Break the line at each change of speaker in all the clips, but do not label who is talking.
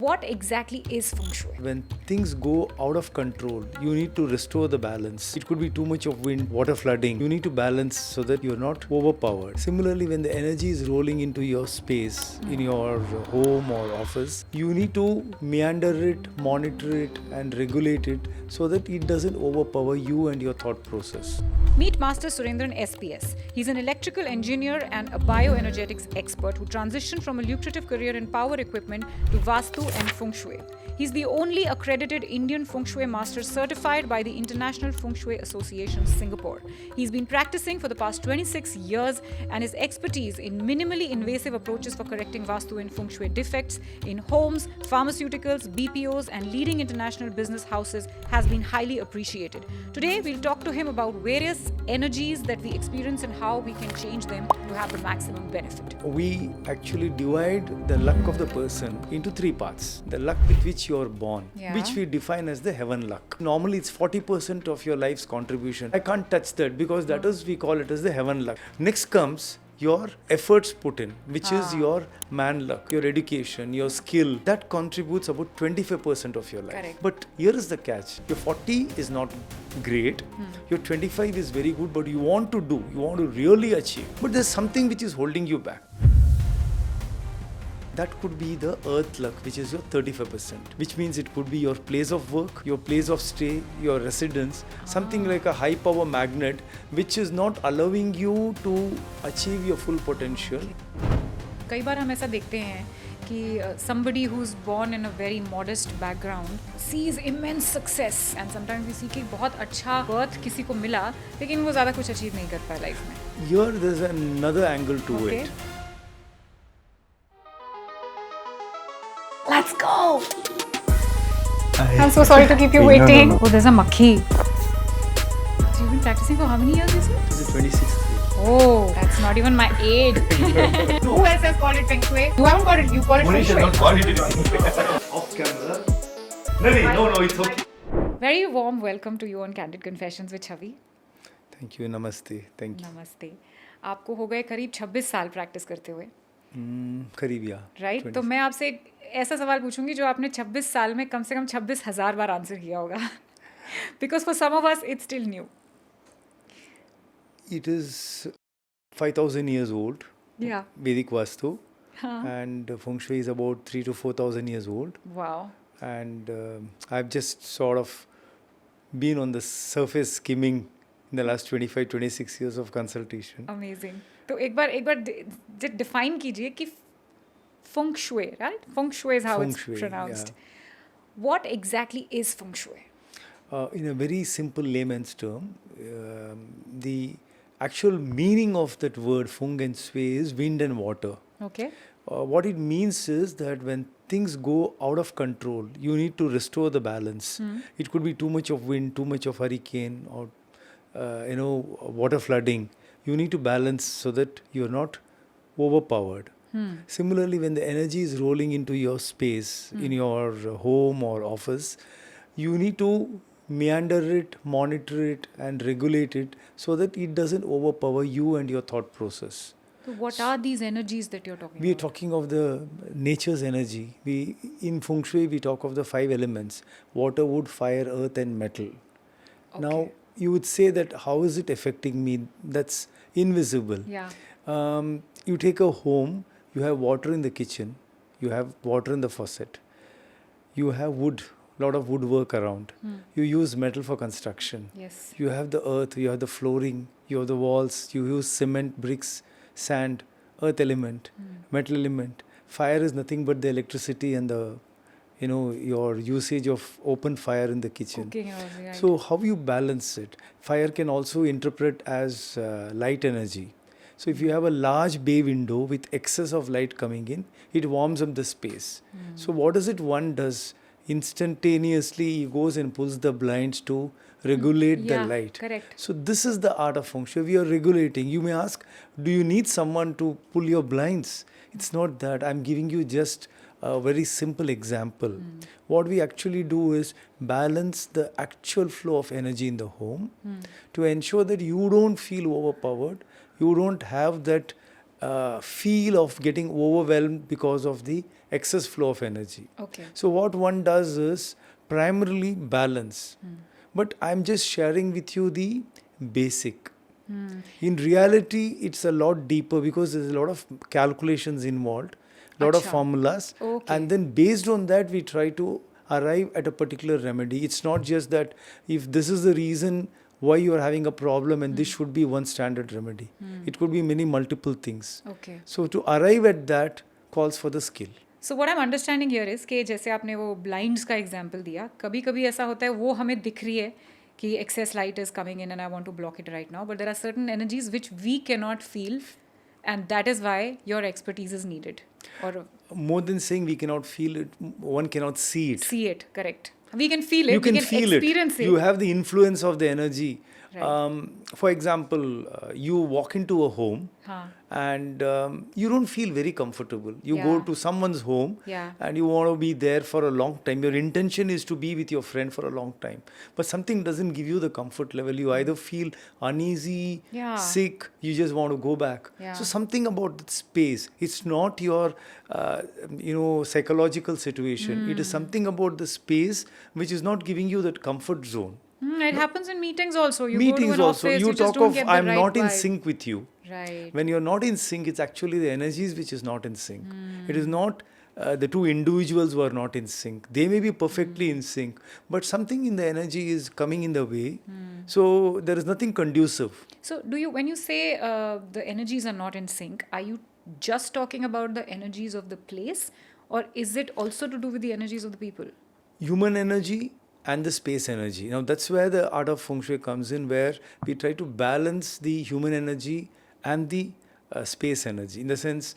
What exactly is Feng Shui?
When things go out of control, you need to restore the balance. It could be too much of wind, water flooding. You need to balance so that you're not overpowered. Similarly, when the energy is rolling into your space, in your home or office, you need to meander it, monitor it, and regulate it so that it doesn't overpower you and your thought process.
Meet Master Surendran S BS. He's an electrical engineer and a bioenergetics expert who transitioned from a lucrative career in power equipment to Vastu and Feng Shui. He's the only accredited Indian Feng Shui master certified by the International Feng Shui Association, Singapore. He's been practicing for the past 26 years, and his expertise in minimally invasive approaches for correcting Vastu and Feng Shui defects in homes, pharmaceuticals, BPOs, and leading international business houses has been highly appreciated. Today, we'll talk to him about various energies that we experience and how we can change them to have the maximum benefit.
We actually divide the luck of the person into three parts. The luck with which you are born, which we define as the heaven luck. Normally it's 40% of your life's contribution. I can't touch that because that is, we call it as the heaven luck. Next comes your efforts put in, which is your man luck, your education, your skill. That contributes about 25% of your life.
Correct.
But here is the catch. Your 40 is not great. Your 25 is very good, but you want to do, you want to really achieve. But there's something which is holding you back. That could be the earth luck, which is your 35%, which means it could be your place of work, your place of stay, your residence, something like a high power magnet, which is not allowing you to achieve your full potential.
कई बार हम ऐसा देखते हैं कि somebody who's born in a very modest background sees immense success and sometimes we see कि बहुत अच्छा birth किसी को मिला लेकिन वो ज़्यादा कुछ achieve नहीं कर पाया life में.
Here there's another angle to it.
Let's go! I'm so sorry to keep you waiting. Oh, there's a makhi. So you've been practicing for how many years, you said?
This is 26th year.
Oh, that's not even my age. Who else has called it Feng Shui? You haven't called it, you call it Feng Shui.
Don't call it off camera. No, it's okay.
Very warm welcome to you on Candid Confessions with Chhavi.
Thank you, namaste. Thank you.
नमस्ते. आपको हो गए करीब 26 साल practice करते हुए.
करीब या.
राइट, तो मैं आपसे एक ऐसा सवाल पूछूंगी जो आपने 26 साल में कम से कम 26,000 बार आंसर किया होगा. Because for some of us it's still new.
It is 5,000 years old.
Yeah.
Vedic Vastu. And Feng Shui is about 3,000 to 4,000 years old.
Wow.
And I've just sort of been on the surface skimming in the last 25-26 years of consultation.
Amazing. तो एक बार define कीजिए कि Feng Shui, right? Feng Shui is how
Feng
it's
Shui,
pronounced. What exactly is Feng Shui?
In a very simple layman's term, the actual meaning of that word Feng and Shui is wind and water.
Okay.
What it means is that when things go out of control, you need to restore the balance. It could be too much of wind, too much of hurricane, or water flooding. You need to balance so that you're not overpowered. Similarly, when the energy is rolling into your space, in your home or office, you need to meander it, monitor it, and regulate it so that it doesn't overpower you and your thought process.
So what are these energies that you're talking
We are
about?
talking of the nature's energy. In Feng Shui, we talk of the 5 elements: water, wood, fire, earth, and metal.
Okay.
Now, you would say that how is it affecting me? That's invisible.
Yeah.
You take a home, you have water in the kitchen, you have water in the faucet, you have wood, lot of woodwork around. You use metal for construction.
Yes.
You have the earth, you have the flooring, you have the walls, you use cement, bricks, sand, earth element, metal element. Fire is nothing but the electricity and the, your usage of open fire in the kitchen.
Cooking and all, right.
So how you balance it? Fire can also interpret as light energy. So if you have a large bay window with excess of light coming in, it warms up the space. So what is it one does? Instantaneously, he goes and pulls the blinds to regulate the light.
Correct.
So this is the art of Feng Shui. We are regulating. You may ask, do you need someone to pull your blinds? It's not that. I'm giving you just a very simple example. What we actually do is balance the actual flow of energy in the home to ensure that you don't feel overpowered. You don't have that feel of getting overwhelmed because of the excess flow of energy.
Okay.
So what one does is primarily balance. But I'm just sharing with you the basic. In reality, it's a lot deeper because there's a lot of calculations involved, a lot of
Acha.
formulas.
Okay.
And then based on that, we try to arrive at a particular remedy. It's not just that if this is the reason why you are having a problem and this should be one standard remedy. It could be many multiple things.
Okay.
So to arrive at that calls for the skill.
So what I'm understanding here is कि जैसे आपने वो blinds का example दिया, कभी कभी ऐसा होता है वो हमें दिख रही है कि excess light is coming in and I want to block it right now, but there are certain energies which we cannot feel, and that is why your expertise is needed. Or
More than saying we cannot feel it, one cannot see it.
see it, correct. We can feel it,
You can
we can
feel
experience it.
You have the influence of the energy.
Right.
For example, you walk into a home
हाँ.
and you don't feel very comfortable. You go
Yeah.
to someone's home
Yeah.
and you want to be there for a long time. Your intention is to be with your friend for a long time. But something doesn't give you the comfort level. You either feel uneasy,
Yeah.
sick, you just want to go back.
Yeah.
So something about that space. It's not your, psychological situation. It is something about the space which is not giving you that comfort zone.
It happens in meetings also. You go
Meetings
to an
also,
office,
you
you just
talk
don't
of
get the
I'm
right
not in
vibe.
sync with you.
Right.
When you're not in sync, it's actually the energies which is not in sync. It is not the two individuals who are not in sync. They may be perfectly in sync, but something in the energy is coming in the way. So there is nothing conducive.
So when you say the energies are not in sync, are you just talking about the energies of the place, or is it also to do with the energies of the people?
Human energy and the space energy. Now that's where the art of Feng Shui comes in, where we try to balance the human energy and the space energy. In the sense,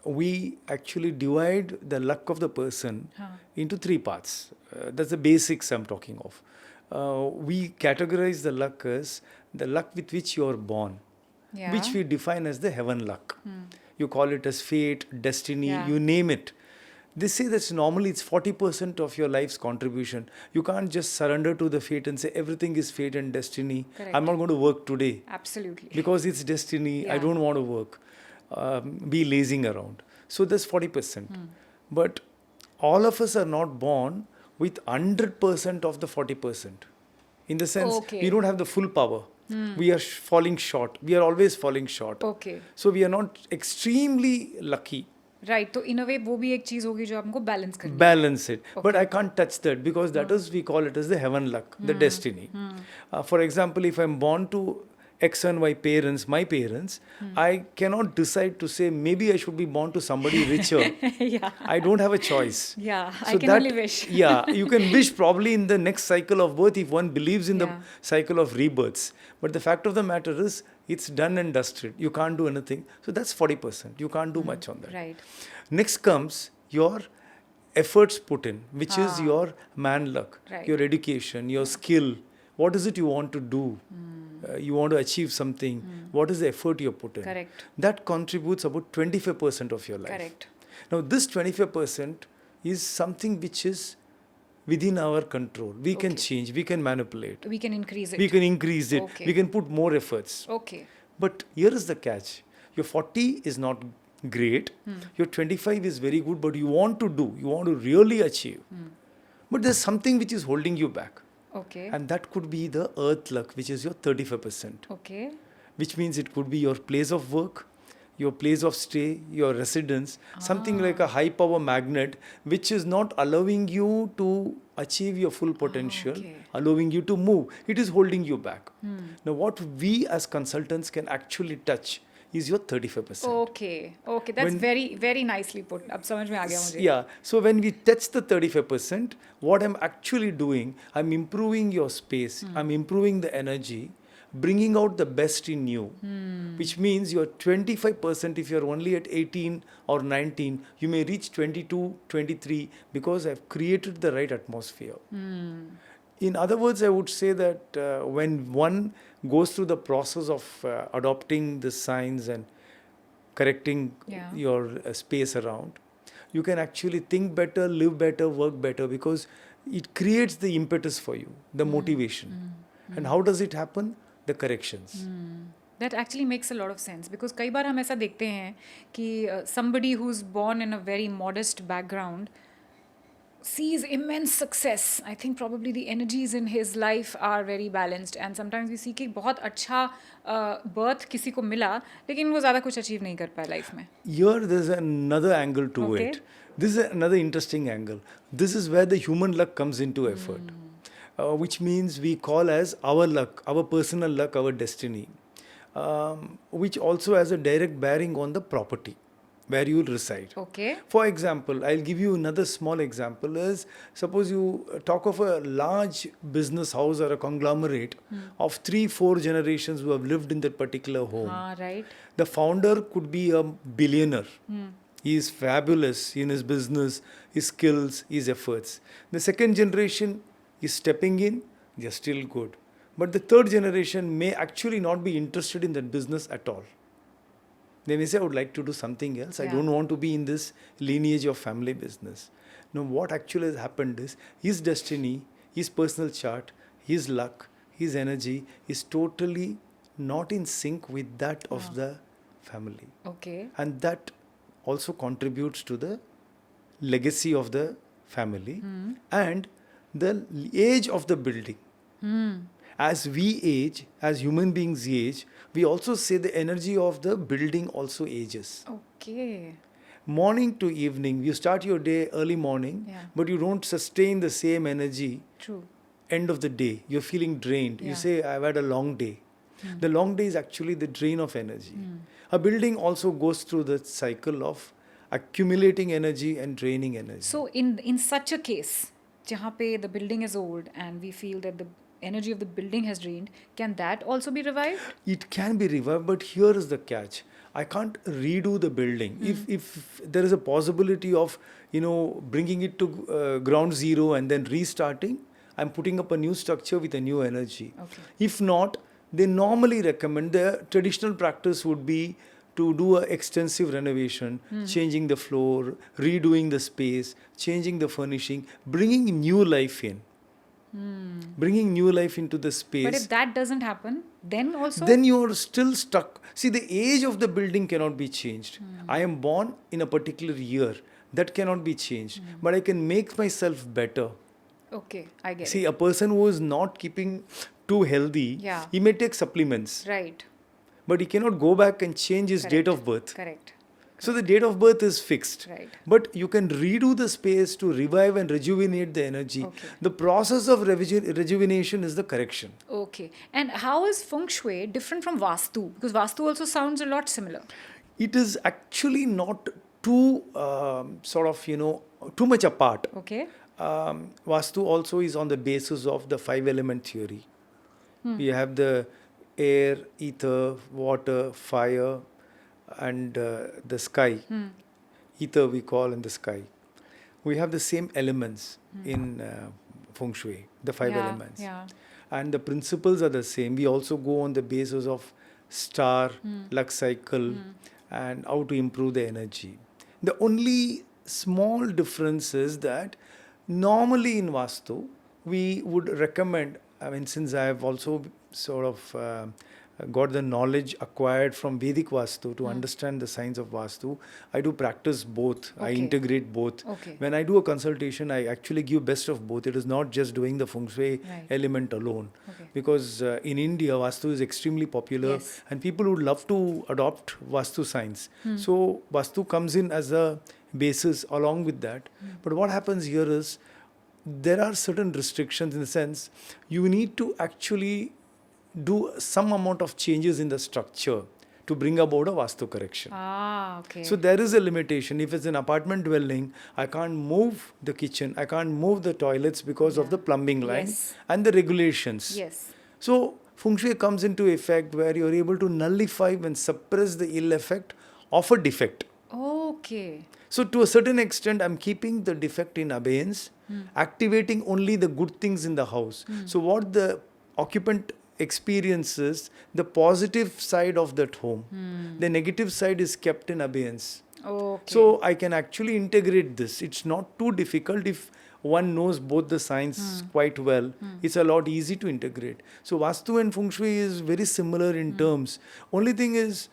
we actually divide the luck of the person into three parts. That's the basics I'm talking of. We categorize the luck as the luck with which you are born,
Yeah.
which we define as the heaven luck. You call it as fate, destiny,
Yeah.
you name it. They say that normally it's 40% of your life's contribution. You can't just surrender to the fate and say everything is fate and destiny.
Correct.
I'm not going to work today
Absolutely.
because it's destiny. I
Yeah.
don't want to work. Be lazing around. So there's 40%. But all of us are not born with 100% of the 40%. In the sense,
Okay.
we don't have the full power. We are falling short. We are always falling short.
Okay.
So we are not extremely lucky.
Right. तो in a way वो भी एक चीज होगी जो आपको balance करनी है.
Balance it. But I can't touch that because that is, we call it as the heaven luck, the destiny. For example, if I'm born to X and Y parents, my parents, I cannot decide to say maybe I should be born to somebody richer.
Yeah.
I don't have a choice.
Yeah. I
So
can
that-
only wish.
Yeah, you can wish probably in the next cycle of birth if one believes in the
Yeah.
cycle of rebirths. But the fact of the matter is, it's done and dusted. You can't do anything. So that's 40%. You can't do much on that.
Right.
Next comes your efforts put in, which is your man luck,
Right.
your education, your skill. What is it you want to do? You want to achieve something. What is the effort you put in?
Correct.
That contributes about 25% of your life.
Correct.
Now, this 25% is something which is within our control. We can
Okay.
change, we can manipulate,
We can increase it.
we can increase it,
Okay.
we can put more efforts.
Okay.
But here is the catch. Your 40 is not great. Your 25 is very good, but you want to do, you want to really achieve. But there's something which is holding you back.
Okay.
And that could be the earth luck, which is your 35%.
Okay.
Which means it could be your place of work, your place of stay, your residence, something like a high power magnet, which is not allowing you to achieve your full potential,
okay.
allowing you to move. It is holding you back. Now, what we as consultants can actually touch is your 35%.
Okay. Okay. That's
When-
very, very nicely put. अब समझ में आ गया मुझे.
Yeah. So when we touch the 35%, what I'm actually doing, I'm improving your space, I'm improving the energy, bringing out the best in you. Which means your 25%, if you're only at 18 or 19, you may reach 22, 23 because I've created the right atmosphere. In other words, I would say that when one goes through the process of adopting the signs and correcting
Yeah.
your space around, you can actually think better, live better, work better because it creates the impetus for you, the motivation. And how does it happen? The corrections.
That actually makes a lot of sense because कई बार हम ऐसा देखते हैं कि somebody who's born in a very modest background sees immense success. I think probably the energies in his life are very balanced and sometimes we see कि बहुत अच्छा birth किसी को मिला लेकिन वो ज़्यादा कुछ achieve नहीं कर पाया life में.
Here there's another angle to
Okay.
it. This is another interesting angle. This is where the human luck comes into effort, which means we call as our luck, our personal luck, our destiny, which also has a direct bearing on the property where you will reside.
Okay.
For example, I'll give you another small example is suppose you talk of a large business house or a conglomerate of 3-4 generations who have lived in that particular home.
Right.
The founder could be a billionaire. He is fabulous in his business, his skills, his efforts. The second generation is stepping in, they're still good. But the third generation may actually not be interested in that business at all. They may say, I would like to do something else. I don't want to be in this lineage of family business. Now, what actually has happened is his destiny, his personal chart, his luck, his energy is totally not in sync with that of the family.
Okay.
And that also contributes to the legacy of the family and the age of the building. As we age, as human beings age, we also say the energy of the building also ages.
Okay.
Morning to evening, you start your day early morning, but you don't sustain the same energy.
True.
End of the day, you're feeling drained. You say, I've had a long day. The long day is actually the drain of energy. A building also goes through the cycle of accumulating energy and draining energy.
So in such a case, जहाँ पे the building is old and we feel that the energy of the building has drained, can that also be revived?
It can be revived, but here is the catch. I can't redo the building. If there is a possibility of, bringing it to ground zero and then restarting, I'm putting up a new structure with a new energy.
Okay.
If not, they normally recommend, the traditional practice would be to do an extensive renovation, changing the floor, redoing the space, changing the furnishing, bringing new life in. Bringing new life into the space.
But if that doesn't happen, then also?
Then you're still stuck. See, the age of the building cannot be changed. I am born in a particular year. That cannot be changed. But I can make myself better.
Okay, I get it.
See, a person who is not keeping too healthy, he may take supplements.
Right.
But he cannot go back and change his date of birth.
Correct.
So the date of birth is fixed.
Right.
But you can redo the space to revive and rejuvenate the energy.
Okay.
The process of rejuvenation is the correction.
Okay. And how is Feng Shui different from Vastu? Because Vastu also sounds a lot similar.
It is actually not too too much apart.
Okay.
Vastu also is on the basis of the 5-element theory. We have the air, ether, water, fire, and the sky. Ether we call in the sky. We have the same elements in Feng Shui, the 5 elements.
Yeah.
And the principles are the same. We also go on the basis of star, luck cycle, and how to improve the energy. The only small difference is that normally in Vastu, we would recommend, since I have also sort of got the knowledge acquired from Vedic Vastu to understand the science of Vastu, I do practice both. I integrate both.
Okay.
When I do a consultation, I actually give best of both. It is not just doing the Feng Shui element alone.
Okay.
Because in India, Vastu is extremely popular and people would love to adopt Vastu science. So Vastu comes in as a basis along with that. But what happens here is, there are certain restrictions in the sense, you need to actually do some amount of changes in the structure to bring about a Vastu correction.
Okay.
So there is a limitation. If it's an apartment dwelling, I can't move the kitchen, I can't move the toilets because of the plumbing line and the regulations.
Yes.
So Feng Shui comes into effect where you're able to nullify and suppress the ill effect of a defect.
Okay.
So to a certain extent, I'm keeping the defect in abeyance, activating only the good things in the house. So what the occupant experiences, the positive side of that home. The negative side is kept in abeyance.
Okay.
So I can actually integrate this. It's not too difficult if one knows both the science quite well, it's a lot easy to integrate. So Vastu and Feng Shui is very similar in terms. Only thing is,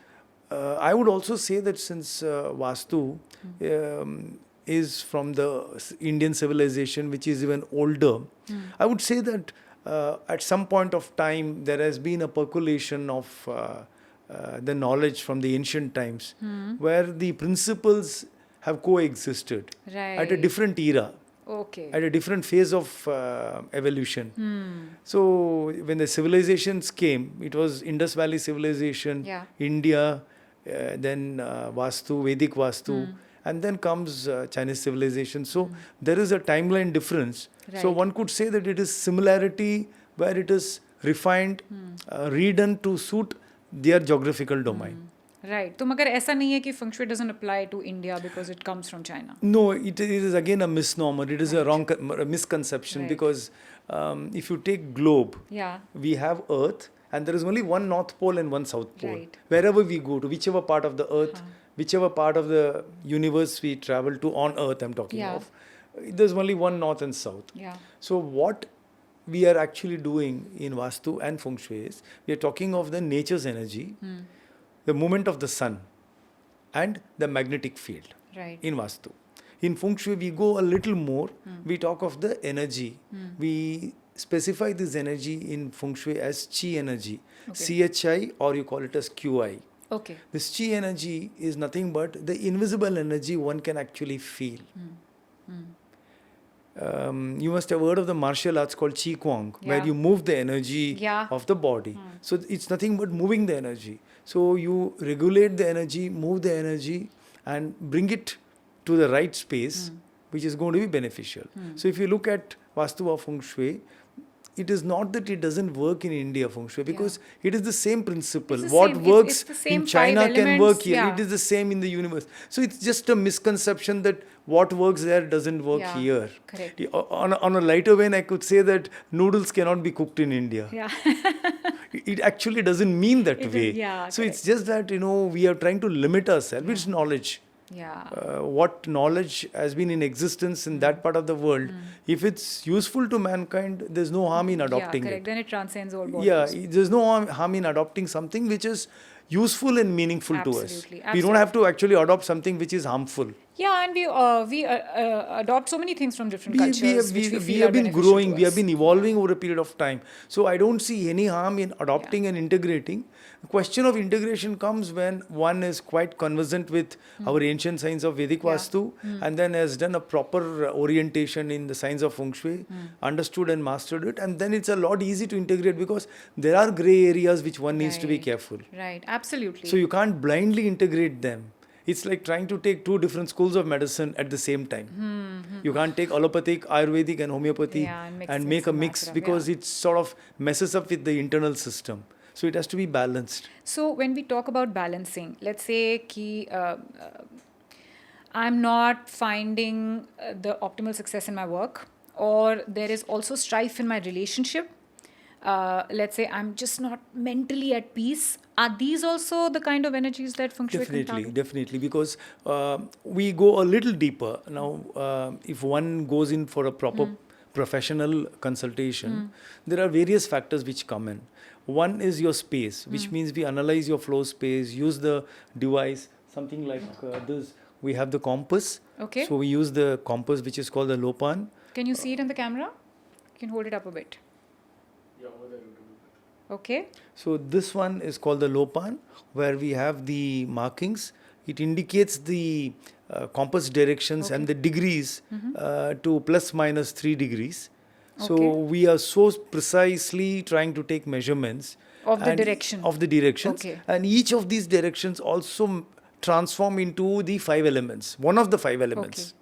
I would also say that since Vastu is from the Indian civilization, which is even older, I would say that at some point of time there has been a percolation of the knowledge from the ancient times, where the principles have coexisted at a different era, at a different phase of evolution. So when the civilizations came, it was Indus Valley civilization, India, then Vastu, Vedic Vastu, and then comes Chinese civilization. So there is a timeline difference. So one could say that it is similarity where it is refined, redone to suit their geographical domain.
Right. तो मगर ऐसा नहीं है कि Feng Shui doesn't apply to India because it comes from China.
No, it is again a misnomer. It is a wrong misconception, because if you take globe, we have Earth, and there is only one North Pole and one South Pole. Wherever we go to, whichever part of the Earth, whichever part of the universe we travel to on Earth, I'm talking of, there's only one North and South. So what we are actually doing in Vastu and Feng Shui is, we are talking of the nature's energy, the movement of the sun, and the magnetic field in Vastu. In Feng Shui, we go a little more. We talk of the energy. We specify this energy in Feng Shui as Qi energy, CHI, or you call it as QI. This Qi energy is nothing but the invisible energy one can actually feel. You must have heard of the martial arts called Qi Kuang, where you move the energy of the body. So it's nothing but moving the energy. So you regulate the energy, move the energy, and bring it to the right space, which is going to be beneficial. So if you look at Vastu or Feng Shui, it is not that it doesn't work in India, Feng Shui, because it is the same principle. What works in China can work here. It is the same in the universe. So it's just a misconception that what works there doesn't work here. On a lighter vein, I could say that noodles cannot be cooked in India. It actually doesn't mean that way. So it's just that, we are trying to limit ourselves. It's knowledge. What knowledge has been in existence in that part of the world, if it's useful to mankind, there's no harm in adopting it.
Then it transcends all borders.
There's no harm in adopting something which is useful and meaningful to us. We don't have to actually adopt something which is harmful. And
we adopt so many things from different cultures.
We have been growing, we have been evolving over a period of time. So I don't see any harm in adopting and integrating. The question of integration comes when one is quite conversant with our ancient science of Vedic Vastu, and then has done a proper orientation in the science of Feng Shui, understood and mastered it, and then it's a lot easy to integrate, because there are grey areas which one needs to be careful.
Absolutely.
So you can't blindly integrate them. It's like trying to take two different schools of medicine at the same time. You can't take allopathic, Ayurvedic and homeopathy and make a mix, because it sort of messes up with the internal system. So it has to be balanced.
So when we talk about balancing, let's say I'm not finding the optimal success in my work, or there is also strife in my relationship. Let's say I'm just not mentally at peace. Are these also the kind of energies that Feng Shui can target?
Definitely, because we go a little deeper. Now, if one goes in for a proper professional consultation, there are various factors which come in. One is your space, which means we analyze your floor space, use the device, something like this. We have the compass. So we use the compass, which is called the lopan.
Can you see it in the camera? You can hold it up a bit.
So this one is called the lopan, where we have the markings. It indicates the compass directions and the degrees to plus minus 3 degrees. So we are so precisely trying to take measurements
of the directions.
And each of these directions also transform into the 5 elements, one of the 5 elements.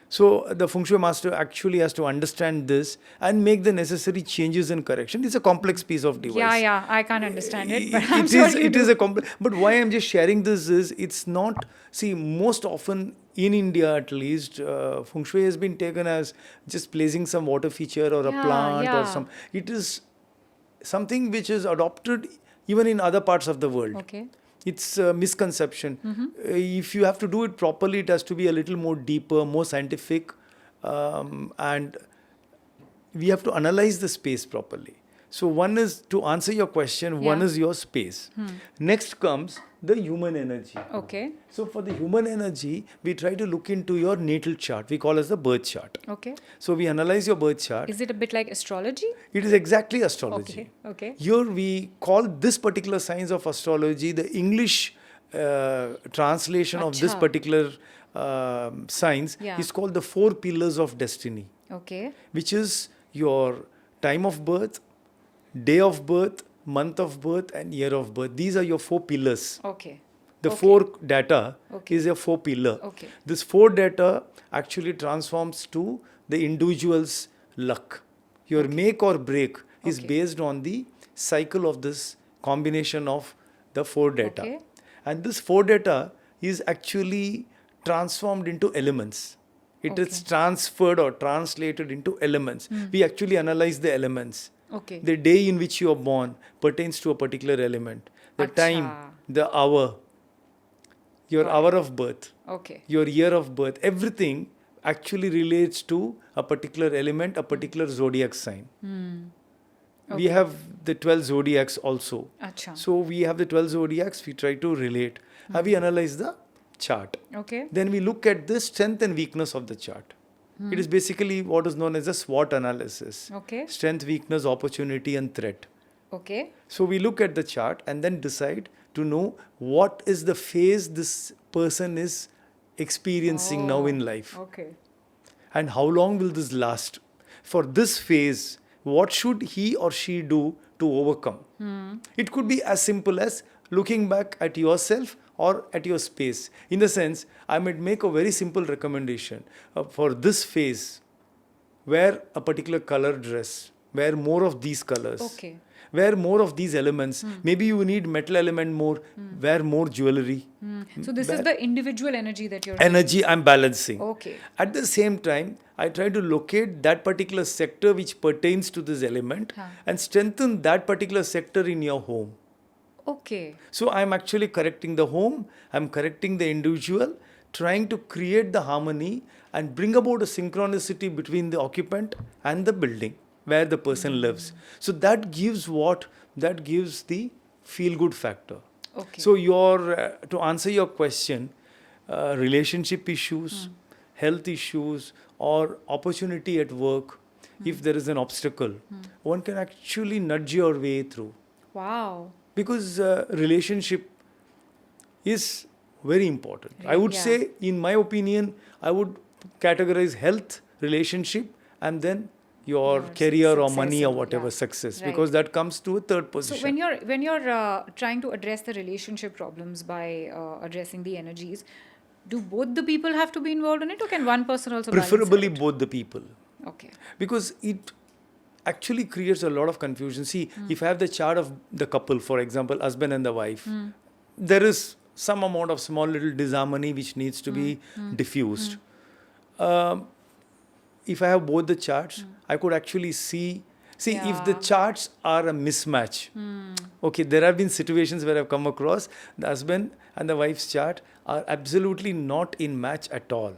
So the Feng Shui master actually has to understand this and make the necessary changes and correction. It's a complex piece of device.
I can't understand it, but
it is a complex. But why I'm just sharing this is, it's not. See, most often in India, at least, Feng Shui has been taken as just placing some water feature or a plant or some. It is something which is adopted even in other parts of the world. It's a misconception. If you have to do it properly, it has to be a little more deeper, more scientific, and we have to analyze the space properly. So one is, to answer your question, one
Yeah.
is your space. Next comes the human energy.
Okay.
So for the human energy, we try to look into your natal chart. We call as the birth chart.
Okay.
So we analyze your birth chart.
Is it a bit like astrology?
It is exactly astrology.
Okay. Okay.
Here we call this particular science of astrology, the English translation of this
Acha.
particular science
Yeah.
is called the 4 pillars of destiny,
Okay.
which is your time of birth, day of birth, month of birth, and year of birth. These are your 4 pillars.
Okay.
The
Okay.
4 data
Okay.
is a 4 pillar.
Okay.
This 4 data actually transforms to the individual's luck. Your make or break is
Okay.
based on the cycle of this combination of the 4 data.
Okay.
And this 4 data is actually transformed into elements. It is
Okay.
transferred or translated into elements. We actually analyze the elements.
Okay.
The day in which you are born pertains to a particular element. The
Acha.
time, the hour, your
Got it.
hour of birth,
Okay.
your year of birth, everything actually relates to a particular element, a particular zodiac sign. We
Okay.
have the 12 zodiacs also.
Acha.
So we have the 12 zodiacs, we try to relate. Have we analyzed the chart?
Okay.
Then we look at the strength and weakness of the chart. It is basically what is known as a SWOT analysis.
Okay.
Strength, weakness, opportunity, and threat.
Okay.
So we look at the chart and then decide to know what is the phase this person is experiencing now in life.
Okay.
And how long will this last? For this phase, what should he or she do to overcome? It could be as simple as looking back at yourself or at your space. In the sense, I might make a very simple recommendation for this phase. Wear a particular color dress. Wear more of these colors.
Okay.
Wear more of these elements. Maybe you need metal element more. Wear more jewelry.
So this is the individual energy that you're
Energy I'm balancing.
Okay.
At the same time, I try to locate that particular sector which pertains to this element and strengthen that particular sector in your home.
Okay.
So I'm actually correcting the home, I'm correcting the individual, trying to create the harmony and bring about a synchronicity between the occupant and the building where the person lives. So that gives what? That gives the feel-good factor.
Okay.
So to answer your question, relationship issues, health issues, or opportunity at work, if there is an obstacle, one can actually nudge your way through.
Wow.
Because relationship is very important. I would
Yeah.
say, in my opinion, I would categorize health, relationship, and then your career or
success
money or
and-
whatever
yeah.
success,
Right.
because that comes to a third
So
position.
when you're trying to address the relationship problems by addressing the energies, do both the people have to be involved in it, or can one person also balance
Preferably
it?
both the people,
Okay.
because it actually creates a lot of confusion. See, if I have the chart of the couple, for example, husband and the wife, there is some amount of small little disharmony which needs to be diffused. If I have both the charts, I could actually see if the
Yeah.
charts are a mismatch. Okay, there have been situations where I've come across the husband and the wife's chart are absolutely not in match at all.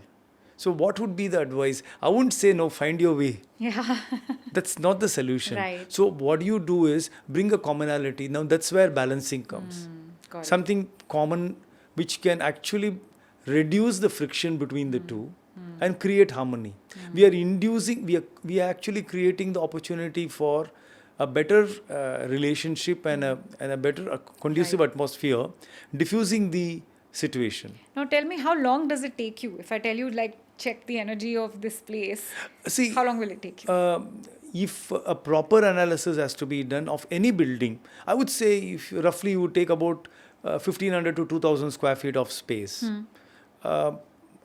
So what would be the advice? I wouldn't say no, find your way.
Yeah.
That's not the solution.
Right.
So what you do is bring a commonality. Now that's where balancing comes.
Got it.
Something common which can actually reduce the friction between the two and create harmony. We are actually creating the opportunity for a better relationship and a better conducive atmosphere, diffusing the situation.
Now tell me, how long does it take you? If I tell you, like, check the energy of this place,
See,
how long will it take you?
if a proper analysis has to be done of any building, I would say if roughly you would take about 1500 to 2000 square feet of space.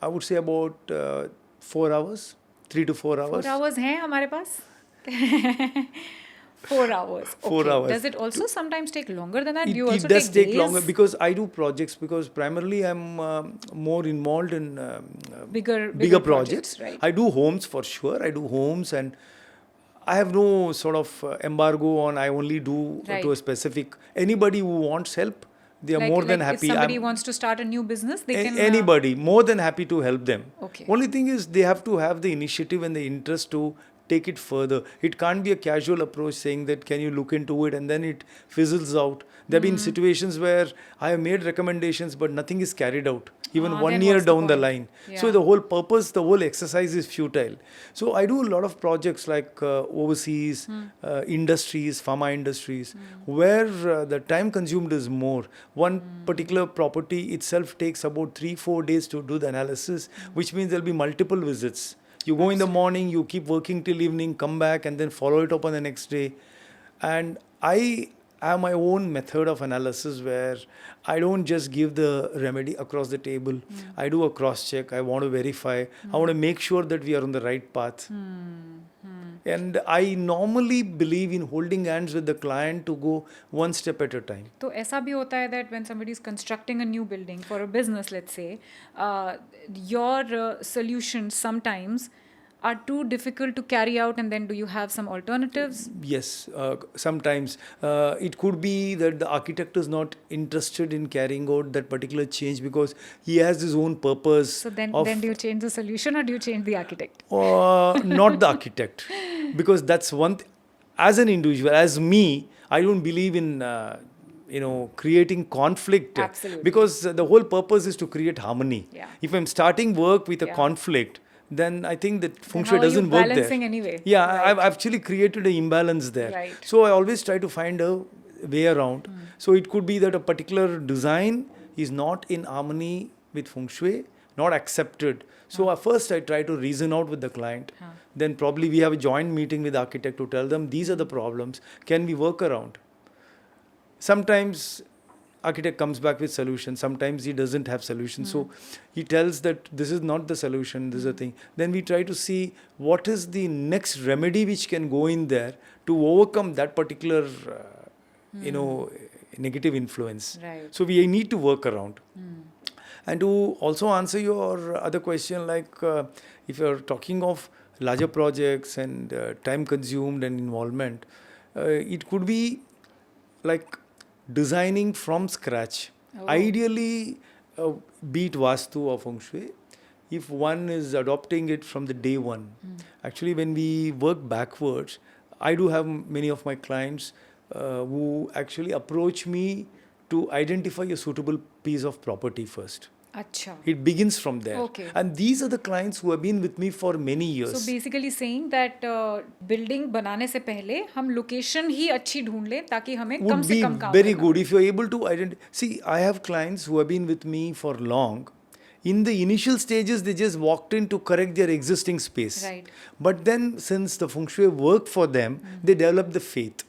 I would say about 4 hours, 3 to 4 hours.
4 hours हैं हमारे पास? 4 hours.
4
Okay.
hours.
Does it also sometimes take longer than that? Do you
It
also
does take
days?
longer because I do projects, because primarily I'm more involved in
bigger projects, right?
I do homes for sure. I do homes, and I have no sort of embargo on I only do
Right.
to a specific. Anybody who wants help, They are more than happy.
If somebody wants to start a new business, they can...
Anybody, more than happy to help them.
Okay.
Only thing is they have to have the initiative and the interest to take it further. It can't be a casual approach saying that can you look into it and then it fizzles out. There have been situations where I have made recommendations but nothing is carried out, even 1
then
year
what's the
down the
point?
line.
Yeah.
So the whole purpose, the whole exercise is futile. So I do a lot of projects like overseas industries, pharma industries, where the time consumed is more. One particular property itself takes about 3-4 days to do the analysis, which means there'll be multiple visits. You go in the morning, you keep working till evening, come back and then follow it up on the next day. And I have my own method of analysis where I don't just give the remedy across the table. I do a cross check. I want to verify. I want to make sure that we are on the right path. And I normally believe in holding hands with the client to go one step at a time.
तो ऐसा भी होता है that when somebody is constructing a new building for a business, let's say, your solutions sometimes are too difficult to carry out, and then do you have some alternatives?
Yes, sometimes it could be that the architect is not interested in carrying out that particular change because he has his own purpose.
So then do you change the solution or do you change the architect?
Not the architect, because that's one. As an individual, as me, I don't believe in creating conflict.
Absolutely.
Because the whole purpose is to create harmony.
Yeah.
If I'm starting work with a conflict, then I think that Feng Shui doesn't work there.
Balancing anyway.
Yeah,
Right.
I've actually created an imbalance there.
Right.
So I always try to find a way around. So it could be that a particular design is not in harmony with Feng Shui, not accepted. So first I try to reason out with the client. Then probably we have a joint meeting with the architect to tell them these are the problems. Can we work around? Sometimes architect comes back with solution. Sometimes he doesn't have solution. So he tells that this is not the solution, this is a thing. Then we try to see what is the next remedy which can go in there to overcome that particular, negative influence.
Right.
So we need to work around. And to also answer your other question, like if you're talking of larger projects and time consumed and involvement, it could be like designing from scratch. Ideally, be it Vastu or Feng Shui, if one is adopting it from the day one. Actually, when we work backwards, I do have many of my clients who actually approach me to identify a suitable piece of property first.
Acha.
It begins from there.
Okay.
And these are the clients who have been with me for many years.
So basically saying that building बनाने से पहले हम location ही अच्छी ढूंढ लें ताकि हमें कम
would
से
be
कम काम
very
करना
good if you're able to identify. See, I have clients who have been with me for long. In the initial stages, they just walked in to correct their existing space.
Right.
But then, since the Feng Shui worked for them, they developed the faith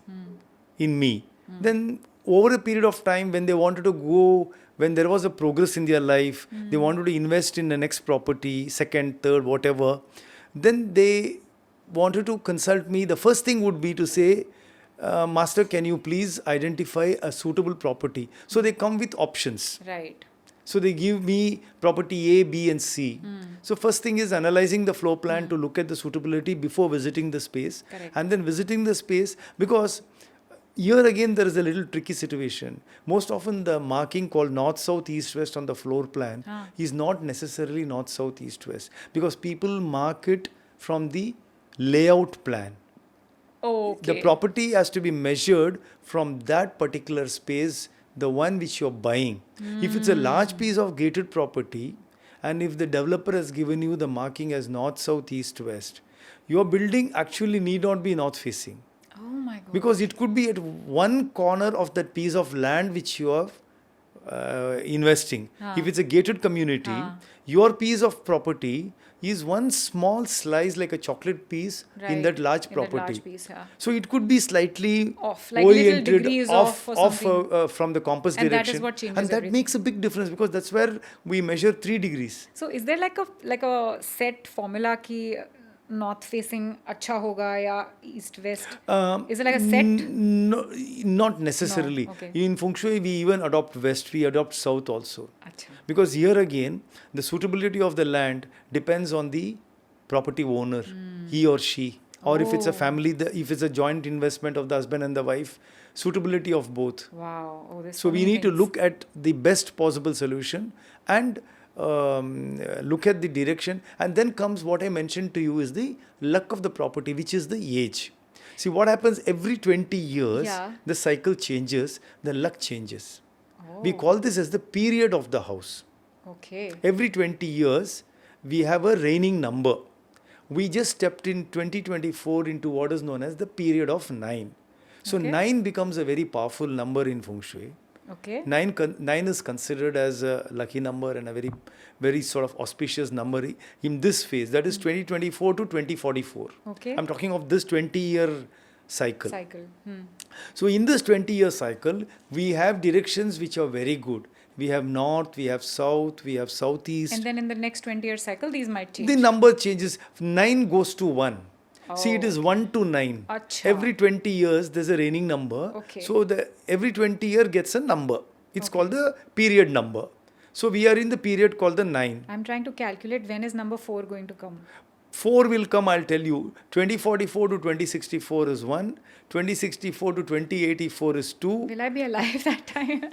in me. Then, over a period of time, when they wanted to go, when there was a progress in their life, they wanted to invest in the next property, second, third, whatever, then they wanted to consult me. The first thing would be to say, Master, can you please identify a suitable property? So they come with options.
Right.
So they give me property A, B and C. So first thing is analyzing the floor plan to look at the suitability before visiting the space.
Correct.
And then visiting the space, because here again there is a little tricky situation. Most often the marking called north, south, east, west on the floor plan is not necessarily north, south, east, west, because people mark it from the layout plan.
Okay.
The property has to be measured from that particular space, the one which you're buying. If it's a large piece of gated property, and if the developer has given you the marking as north, south, east, west, your building actually need not be north facing.
Oh my God.
Because it could be at one corner of that piece of land which you are investing. If it's a gated community, your piece of property is one small slice like a chocolate piece in that large property.
That large piece,
So it could be slightly
off, like little
oriented
degrees off or something.
From the compass
And
direction.
that is what changes
And that
everything.
makes a big difference, because that's where we measure 3 degrees.
So is there like a set formula ki north facing अच्छा होगा या east west? Is it like a set?
No, not necessarily.
No, okay.
In Feng Shui, we even adopt west, we adopt south also.
Acha.
Because here again, the suitability of the land depends on the property owner, he or she. Or if it's a
Oh.
family, if it's a joint investment of the husband and the wife, suitability of both.
Wow. Oh, there's
So we
many
need to
things.
look at the best possible solution and look at the direction. And then comes what I mentioned to you is the luck of the property, which is the age. See what happens every 20 years,
Yeah.
the cycle changes, the luck changes. We
Oh.
call this as the period of the house.
Okay.
Every 20 years, we have a reigning number. We just stepped in 2024 into what is known as the period of 9. So
Okay.
9 becomes a very powerful number in Feng Shui.
Okay.
9 is considered as a lucky number and a very, very sort of auspicious number in this phase. That is 2024 to 2044.
Okay.
I'm talking of this 20-year cycle.
Cycle.
So in this 20-year cycle, we have directions which are very good. We have north, we have south, we have southeast.
And then in the next 20-year cycle, these might change.
The number changes. 9 goes to 1. See, it
Oh.
is 1 to 9.
Acha.
Every 20 years, there's a reigning number.
Okay.
So every 20 year gets a number. It's called the period number. So we are in the period called the 9.
I'm trying to calculate when is number 4 going to come.
4 will come, I'll tell you. 2044 to 2064 is 1. 2064 to 2084 is 2.
Will I be alive that time?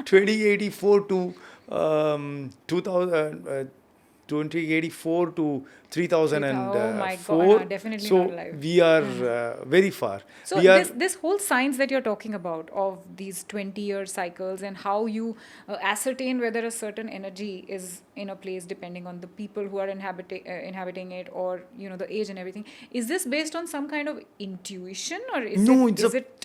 2084 to 2084 to 3004.
Oh my God, I'm definitely
so
not alive.
we are very far.
So
we are,
this whole science that you're talking about of these 20-year cycles and how you ascertain whether a certain energy is in a place depending on the people who are inhabiting it, or the age and everything. Is this based on some kind of intuition, or is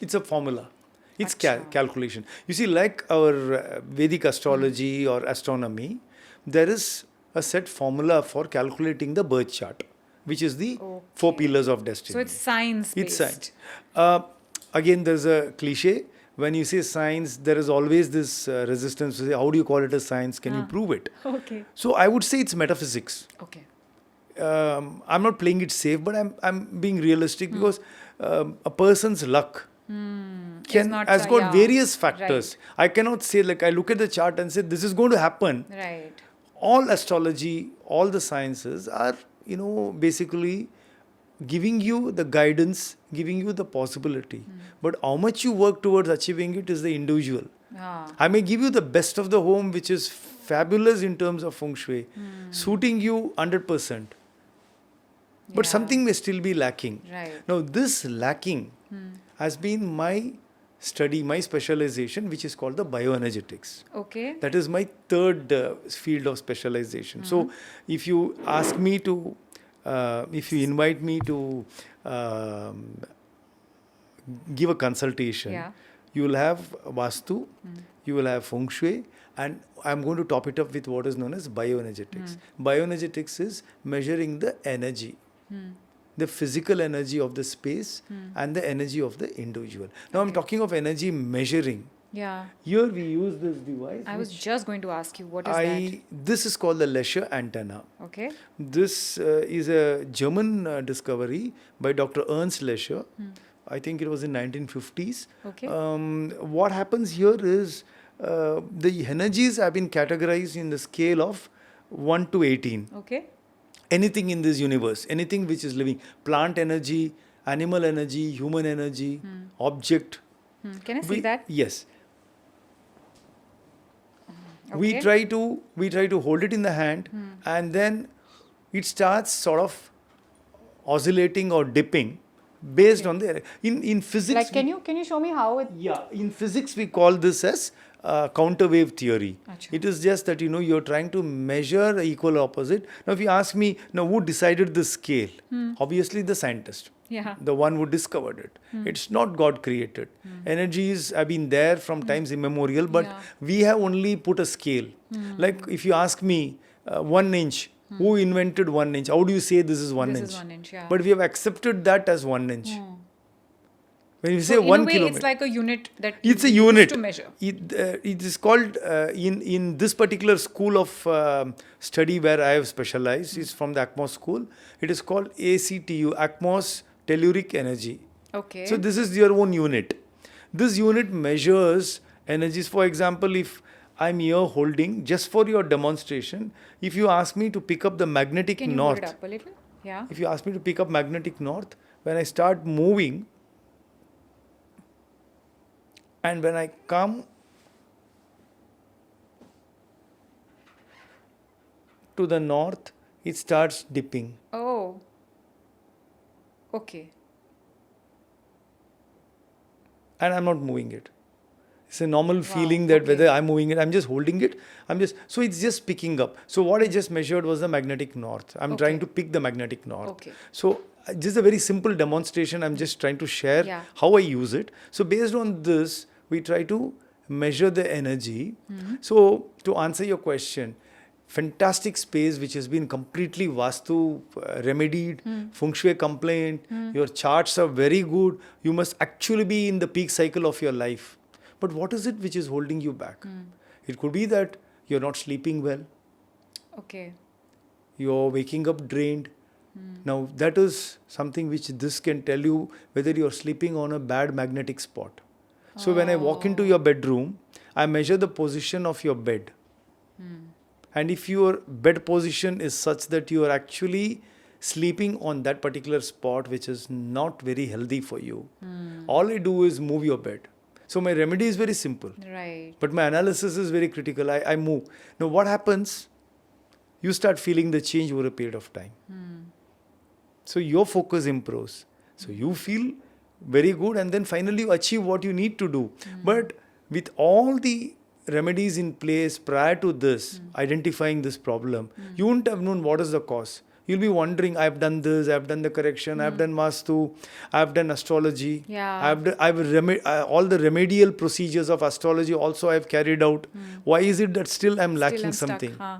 it's a formula. It's
Acha.
calculation. You see, like our Vedic astrology or astronomy, there is a set formula for calculating the birth chart, which is the 4 pillars of destiny.
So it's science based.
It's science. Again, there's a cliche. When you say science, there is always this resistance to say, how do you call it a science? Can you prove it?
Okay.
So I would say it's metaphysics.
Okay.
I'm not playing it safe, but I'm being realistic because a person's luck has got various factors.
Right.
I cannot say, like, I look at the chart and say this is going to happen.
Right.
All astrology, all the sciences are, basically giving you the guidance, giving you the possibility. But how much you work towards achieving it is the individual.
Ah.
I may give you the best of the home, which is fabulous in terms of Feng Shui, suiting you 100%. But
Yeah.
something may still be lacking.
Right.
Now, this lacking has been my study, my specialization, which is called the bioenergetics.
Okay.
That is my third field of specialization. So, if you ask me to, if you invite me to give a consultation,
Yeah.
you will have Vastu, you will have Feng Shui, and I'm going to top it up with what is known as bioenergetics. Bioenergetics is measuring the energy. The physical energy of the space and the energy of the individual. Now I'm talking of energy measuring.
Yeah.
Here we use this device.
I was
which
just going to ask you, what is that?
This is called the Lescher antenna.
Okay.
This is a German discovery by Dr. Ernst Lescher. I think it was in 1950s.
Okay.
What happens here is the energies have been categorized in the scale of 1 to 18.
Okay.
Anything in this universe, anything which is living, plant energy, animal energy, human energy, object.
Can I see that?
Yes.
Okay.
We try to hold it in the hand, and then it starts sort of oscillating or dipping based on the in physics.
Like, can you show me how it?
Yeah, in physics we call this as counterwave theory.
Acha.
It is just that you're trying to measure equal opposite. Now, if you ask me, now who decided the scale? Obviously, the scientist.
Yeah.
The one who discovered it. It's not God created. Energies have been there from times immemorial, but
Yeah.
we have only put a scale. Like if you ask me, 1 inch, who invented 1 inch? How do you say this is 1
This
inch?
is 1 inch, yeah.
But we have accepted that as 1 inch. When you say
So in
1
a way,
kilometer,
it's like a unit that
it's a
you use
unit
to measure.
It is called in this particular school of study where I have specialized. It's from the ACMOS school. It is called ACTU, ACMOS Telluric Energy.
Okay.
So this is your own unit. This unit measures energies. For example, if I'm here holding, just for your demonstration, if you ask me to pick up the magnetic
Can you hold
north,
it up a little? Yeah.
If you ask me to pick up magnetic north, when I start moving and when I come to the north, it starts dipping.
Oh. Okay.
And I'm not moving it. It's a normal feeling that
okay.
whether I'm moving it, I'm just holding it. So it's just picking up. So what I just measured was the magnetic north. I'm trying
Okay.
to pick the magnetic north.
Okay.
So just a very simple demonstration. I'm just trying to share
Yeah.
how I use it. So based on this, we try to measure the energy. So to answer your question, fantastic space which has been completely Vastu remedied, Feng Shui complaint, your charts are very good. You must actually be in the peak cycle of your life. But what is it which is holding you back? It could be that you're not sleeping well,
Okay.
you're waking up drained. Now, that is something which this can tell you whether you're sleeping on a bad magnetic spot. So, when I walk into your bedroom, I measure the position of your bed. And if your bed position is such that you are actually sleeping on that particular spot, which is not very healthy for you, all I do is move your bed. So my remedy is very simple,
Right.
but my analysis is very critical. I move. Now what happens? You start feeling the change over a period of time. So your focus improves. So you feel very good, and then finally you achieve what you need to do. But with all the remedies in place prior to this, identifying this problem, you wouldn't have known what is the cause. You'll be wondering, I've done this, I've done the correction, I've done Mastu, I've done astrology,
Yeah.
all the remedial procedures of astrology also I've carried out. Why is it that still I'm lacking
Still I'm
something?
Stuck, huh?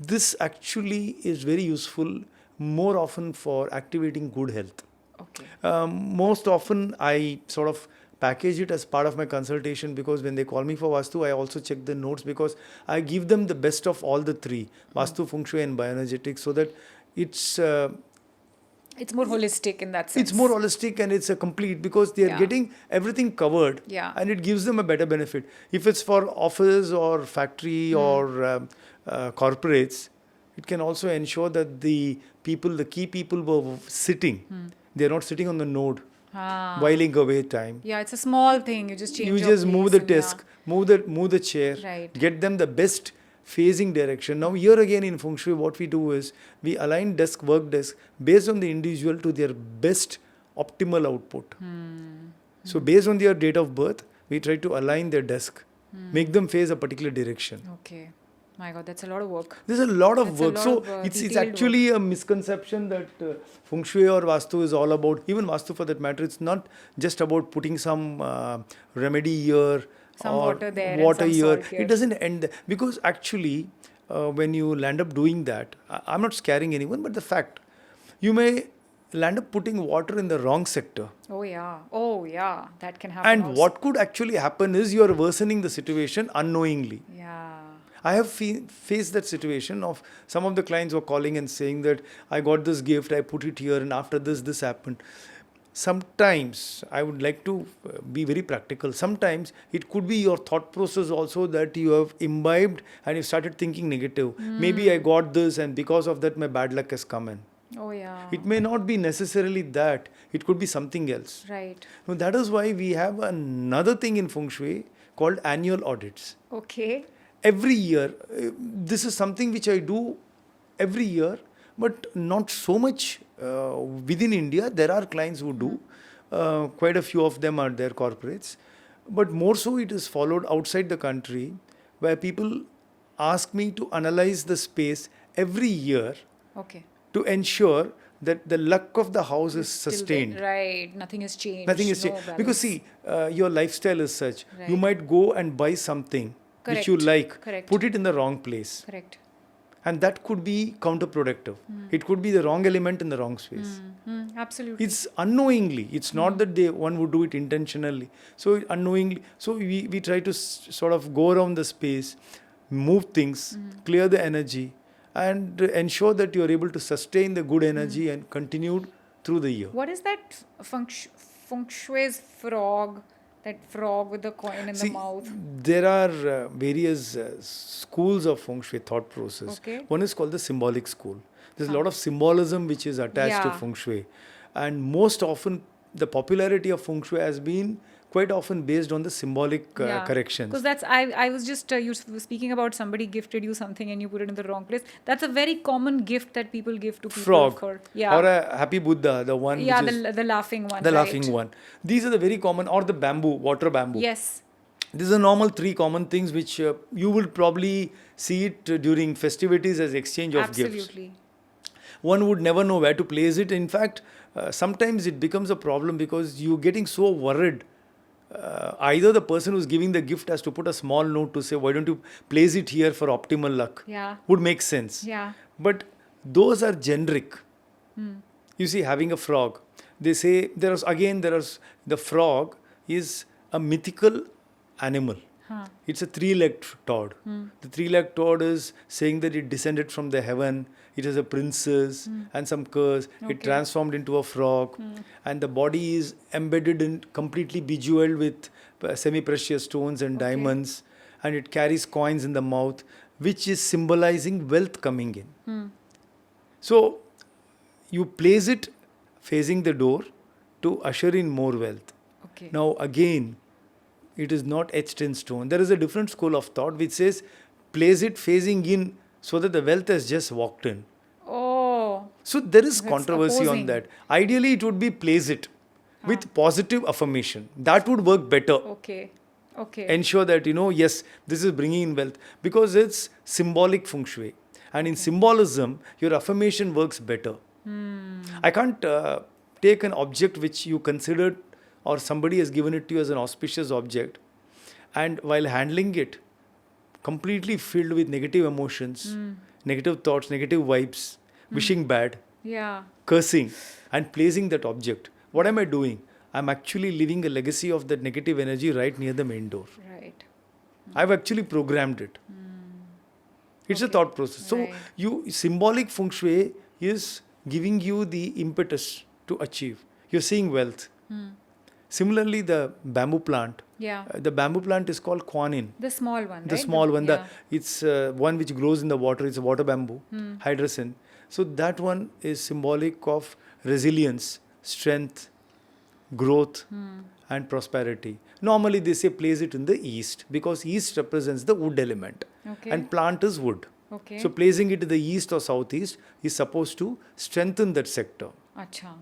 This actually is very useful more often for activating good health.
Okay.
Most often I sort of package it as part of my consultation, because when they call me for Vastu, I also check the notes, because I give them the best of all the three, Vastu, Feng Shui and bioenergetics, so that it's
more holistic in that sense.
it's more holistic and it's a complete, because they are
Yeah.
getting everything covered.
Yeah.
And it gives them a better benefit. If it's for office or factory or corporates, it can also ensure that the key people were sitting, they're not sitting on the node, whiling away time.
Yeah, it's a small thing. You just change
You
your
just move
place
the
and
desk, move the chair,
Right.
get them the best facing direction. Now here again in Feng Shui, what we do is we align work desk based on the individual to their best optimal output. So based on their date of birth, we try to align their desk, make them face a particular direction.
Okay. My God, that's a lot of work.
There's a lot of
That's a
work.
lot
So
of,
it's
detailed
actually a misconception that Feng Shui or Vastu is all about, even Vastu for that matter, it's not just about putting some remedy here,
Some
or
water there and
water
some
here.
salt here.
It doesn't end there. Because actually, when you land up doing that, I'm not scaring anyone, but the fact, you may land up putting water in the wrong sector.
Oh yeah, that can happen.
And
also.
what could actually happen is you're worsening the situation unknowingly.
Yeah.
I have faced that situation of some of the clients were calling and saying that I got this gift, I put it here, and after this happened. Sometimes I would like to be very practical. Sometimes it could be your thought process also that you have imbibed and you started thinking negative. Maybe I got this and because of that my bad luck has come in.
Oh yeah.
It may not be necessarily that. It could be something else.
Right.
Now, that is why we have another thing in Feng Shui called annual audits.
Okay.
Every year, this is something which I do every year, but not so much within India. There are clients who do. Quite a few of them are their corporates. But more so it is followed outside the country, where people ask me to analyze the space every year
Okay.
to ensure that the luck of the house is
Still there.
sustained.
Right. Nothing has changed.
Nothing is
No
changed.
balance.
Because see, your lifestyle is such.
Right.
You might go and buy something which you
Correct.
like,
Correct.
put it in the wrong place.
Correct.
And that could be counterproductive. It could be the wrong element in the wrong space.
Absolutely.
It's unknowingly. It's not that one would do it intentionally. So unknowingly. So we try to sort of go around the space, move things, clear the energy, and ensure that you are able to sustain the good energy and continue through the year.
What is that feng shui's frog? That frog with the coin in the mouth.
There are various schools of Feng Shui thought process.
Okay.
One is called the symbolic school. There's a lot of symbolism which is attached to
Yeah.
Feng Shui. And most often, the popularity of Feng Shui has been quite often based on the symbolic corrections.
Because that's I was just you were speaking about somebody gifted you something and you put it in the wrong place. That's a very common gift that people give to people
Frog
for
or a happy Buddha, the one
yeah,
which is
the laughing one.
the
right.
laughing one. These are the very common, or the bamboo, water bamboo.
Yes.
These are normal three common things which you will probably see it during festivities as exchange of gifts.
Absolutely.
One would never know where to place it. In fact, sometimes it becomes a problem because you're getting so worried. Either the person who's giving the gift has to put a small note to say, why don't you place it here for optimal luck?
Yeah.
Would make sense.
Yeah.
But those are generic. You see, having a frog, they say there is the frog is a mythical animal.
Huh.
It's a three-legged toad. The three-legged toad is saying that it descended from the heaven. It has a princess and some curse.
Okay.
It transformed into a frog, and the body is embedded in completely bejeweled with semi-precious stones and diamonds, and it carries coins in the mouth, which is symbolizing wealth coming in. So you place it facing the door to usher in more wealth.
Okay.
Now again, it is not etched in stone. There is a different school of thought which says place it facing in so that the wealth has just walked in.
Oh.
So there is
That's
controversy
opposing.
on that. Ideally, it would be place it with positive affirmation. That would work better.
Okay. Okay.
Ensure that, yes, this is bringing in wealth because it's symbolic feng shui. And in symbolism, your affirmation works better. I can't take an object which you considered or somebody has given it to you as an auspicious object, and while handling it, completely filled with negative emotions, negative thoughts, negative vibes, wishing bad,
Yeah.
cursing, and placing that object. What am I doing? I'm actually leaving a legacy of that negative energy right near the main door.
Right.
I've actually programmed it. It's a thought process. So
Right.
symbolic feng shui is giving you the impetus to achieve. You're seeing wealth. Similarly, the bamboo plant.
Yeah.
The bamboo plant is called Quanin.
The small one,
The
right?
small one.
Yeah.
It's one which grows in the water. It's a water bamboo, hydrogen. So that one is symbolic of resilience, strength, growth, and prosperity. Normally, they say place it in the east because east represents the wood element,
Okay.
and plant is wood.
Okay.
So placing it in the east or southeast is supposed to strengthen that sector.
Acha.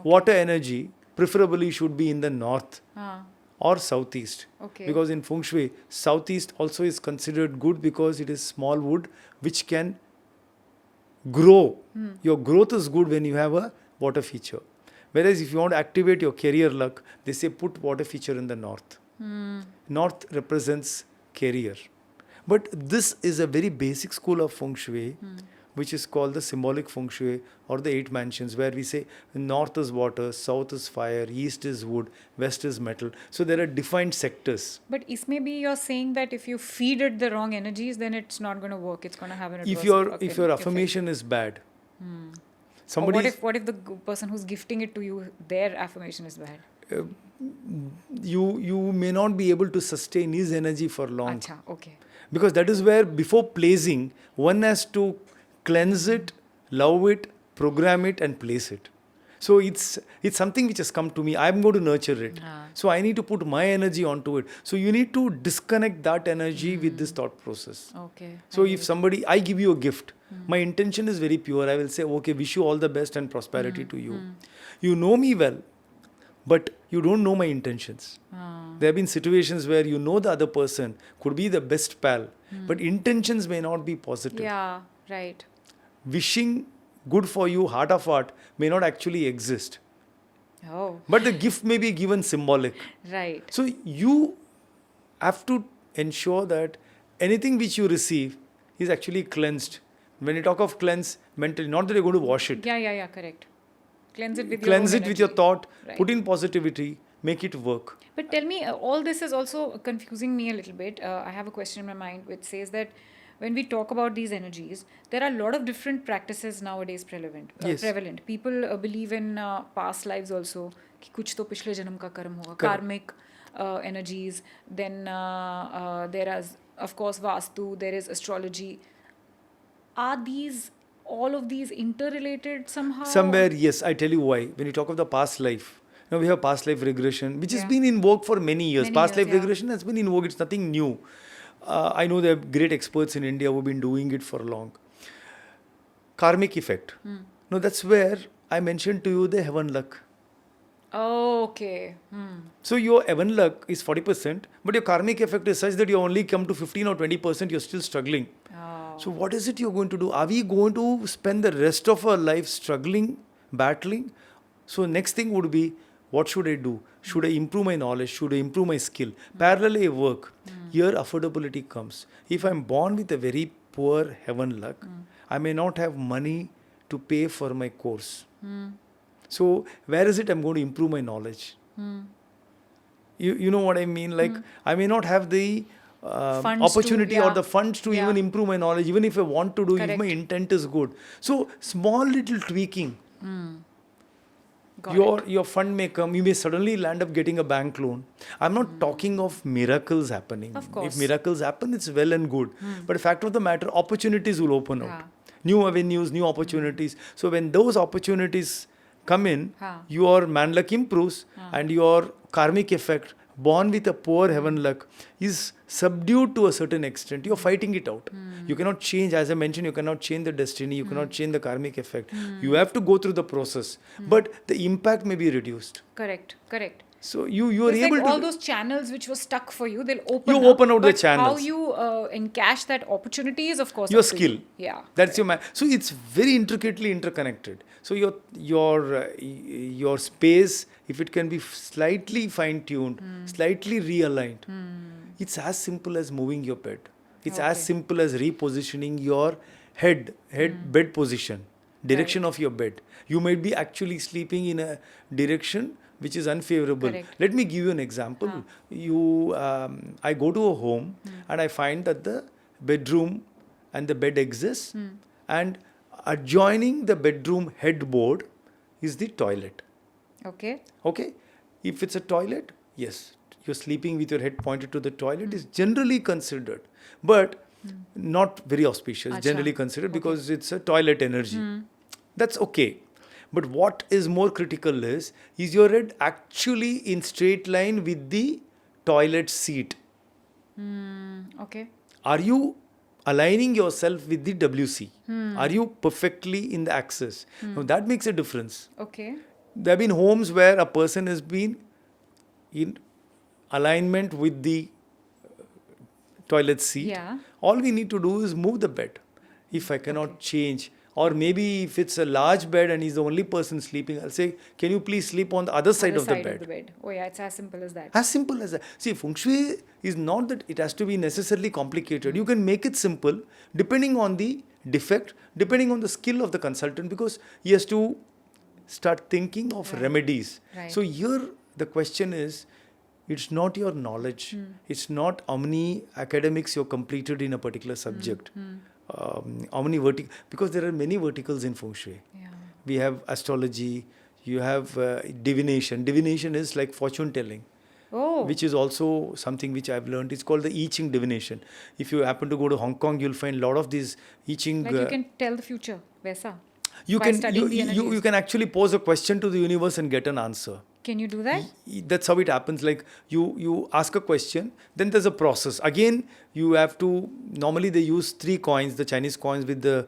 Water energy preferably should be in the north
Ah.
or southeast.
Okay.
Because in feng shui, southeast also is considered good because it is small wood which can grow. Your growth is good when you have a water feature. Whereas if you want to activate your career luck, they say put water feature in the north. North represents career. But this is a very basic school of feng shui, which is called the symbolic feng shui or the 8 mansions, where we say north is water, south is fire, east is wood, west is metal. So there are defined sectors.
But maybe you're saying that if you feed it the wrong energies, then it's not going to work. It's going to have an adverse
If your
effect.
affirmation is bad,
Or
somebody
what if the person who's gifting it to you, their affirmation is bad?
you may not be able to sustain his energy for long.
Acha. Okay.
Because that is where before placing, one has to cleanse it, love it, program it, and place it. So it's something which has come to me. I'm going to nurture it. So I need to put my energy onto it. So you need to disconnect that energy with this thought process.
Okay.
So if I give you a gift, my intention is very pure. I will say, okay, wish you all the best and prosperity to you. You know me well, but you don't know my intentions. There have been situations where you know the other person could be the best pal, but intentions may not be positive.
Yeah. Right.
Wishing good for you, heart of heart, may not actually exist.
Oh.
But the gift may be given symbolic.
Right.
So you have to ensure that anything which you receive is actually cleansed. When you talk of cleanse, mentally, not that you're going to wash it.
Yeah. Correct. Cleanse it with
Cleanse
your
it with your
energy.
thought,
Right.
put in positivity, make it work.
But tell me, all this is also confusing me a little bit. I have a question in my mind which says that when we talk about these energies, there are a lot of different practices nowadays prevalent.
Yes.
People believe in past lives also. कि कुछ तो पिछले जन्म का कर्म होगा.
Correct.
Karmic energies. Then there is, of course, Vastu. There is astrology. Are these all of these interrelated somehow?
Somewhere, yes. I tell you why. When you talk of the past life, now we have past life regression, which has been in vogue for many years.
Many
Past
years,
life regression has been in vogue. It's nothing new. I know there are great experts in India who've been doing it for long. Karmic effect. Now that's where I mentioned to you the heaven luck.
Oh, okay.
So your heaven luck is 40%, but your karmic effect is such that you only come to 15 or 20%, you're still struggling.
Oh.
So what is it you're going to do? Are we going to spend the rest of our life struggling, battling? So next thing would be, what should I do? Should I improve my knowledge? Should I improve my skill? Parallelly I work. Here affordability comes. If I'm born with a very poor heaven luck, I may not have money to pay for my course. So where is it I'm going to improve my knowledge? You know what I mean? Like I may not have the
Funds
opportunity
to,
or the funds to even improve my knowledge, even if I want to do, if my intent is good. So small little tweaking. Your fund may come, you may suddenly land up getting a bank loan. I'm not talking of miracles happening.
Of course.
If miracles happen, it's well and good. But the fact of the matter, opportunities will open out. New avenues, new opportunities. So when those opportunities come in, your man luck improves and your karmic effect, born with a poor heaven luck, is subdued to a certain extent. You're fighting it out. You cannot change, as I mentioned, you cannot change the destiny, you cannot change the karmic effect. You have to go through the process, but the impact may be reduced.
Correct.
So you are
It's
able
like
to...
all those channels which were stuck for you, they'll open
You
up,
open out the
but
channels.
how you encash that opportunity is, of course,
Your
up to
skill.
you. Yeah.
That's your man. So it's very intricately interconnected. So your space, if it can be slightly fine-tuned, slightly realigned, it's as simple as moving your bed. It's as simple as repositioning your bed position, direction of your bed. You might be actually sleeping in a direction which is unfavorable.
Correct.
Let me give you an example. I go to a home and I find that the bedroom and the bed exists, and adjoining the bedroom headboard is the toilet.
Okay.
If it's a toilet, yes, you're sleeping with your head pointed to the toilet is generally considered, but not very auspicious. Generally considered because it's a toilet energy. That's okay. But what is more critical is your head actually in straight line with the toilet seat?
Okay.
Are you aligning yourself with the WC? Are you perfectly in the axis? Now that makes a difference.
Okay.
There have been homes where a person has been in alignment with the toilet seat.
Yeah.
All we need to do is move the bed. If I cannot change, or maybe if it's a large bed and he's the only person sleeping, I'll say, can you please sleep on the other side of the bed?
Oh yeah, it's as simple as that.
As simple as that. See, Feng Shui is not that it has to be necessarily complicated. You can make it simple depending on the defect, depending on the skill of the consultant, because he has to start thinking of remedies. So here the question is, it's not your knowledge. It's not how many academics you've completed in a particular subject. How many because there are many verticals in Feng Shui. We have astrology, you have divination. Divination is like fortune telling, which is also something which I've learned. It's called the I Ching divination. If you happen to go to Hong Kong, you'll find a lot of these I Ching.
Like you can tell the future, Vaisa.
You can actually pose a question to the universe and get an answer.
Can you do that?
That's how it happens. Like you ask a question, then there's a process. Again, you have to, normally they use 3 coins, the Chinese coins with the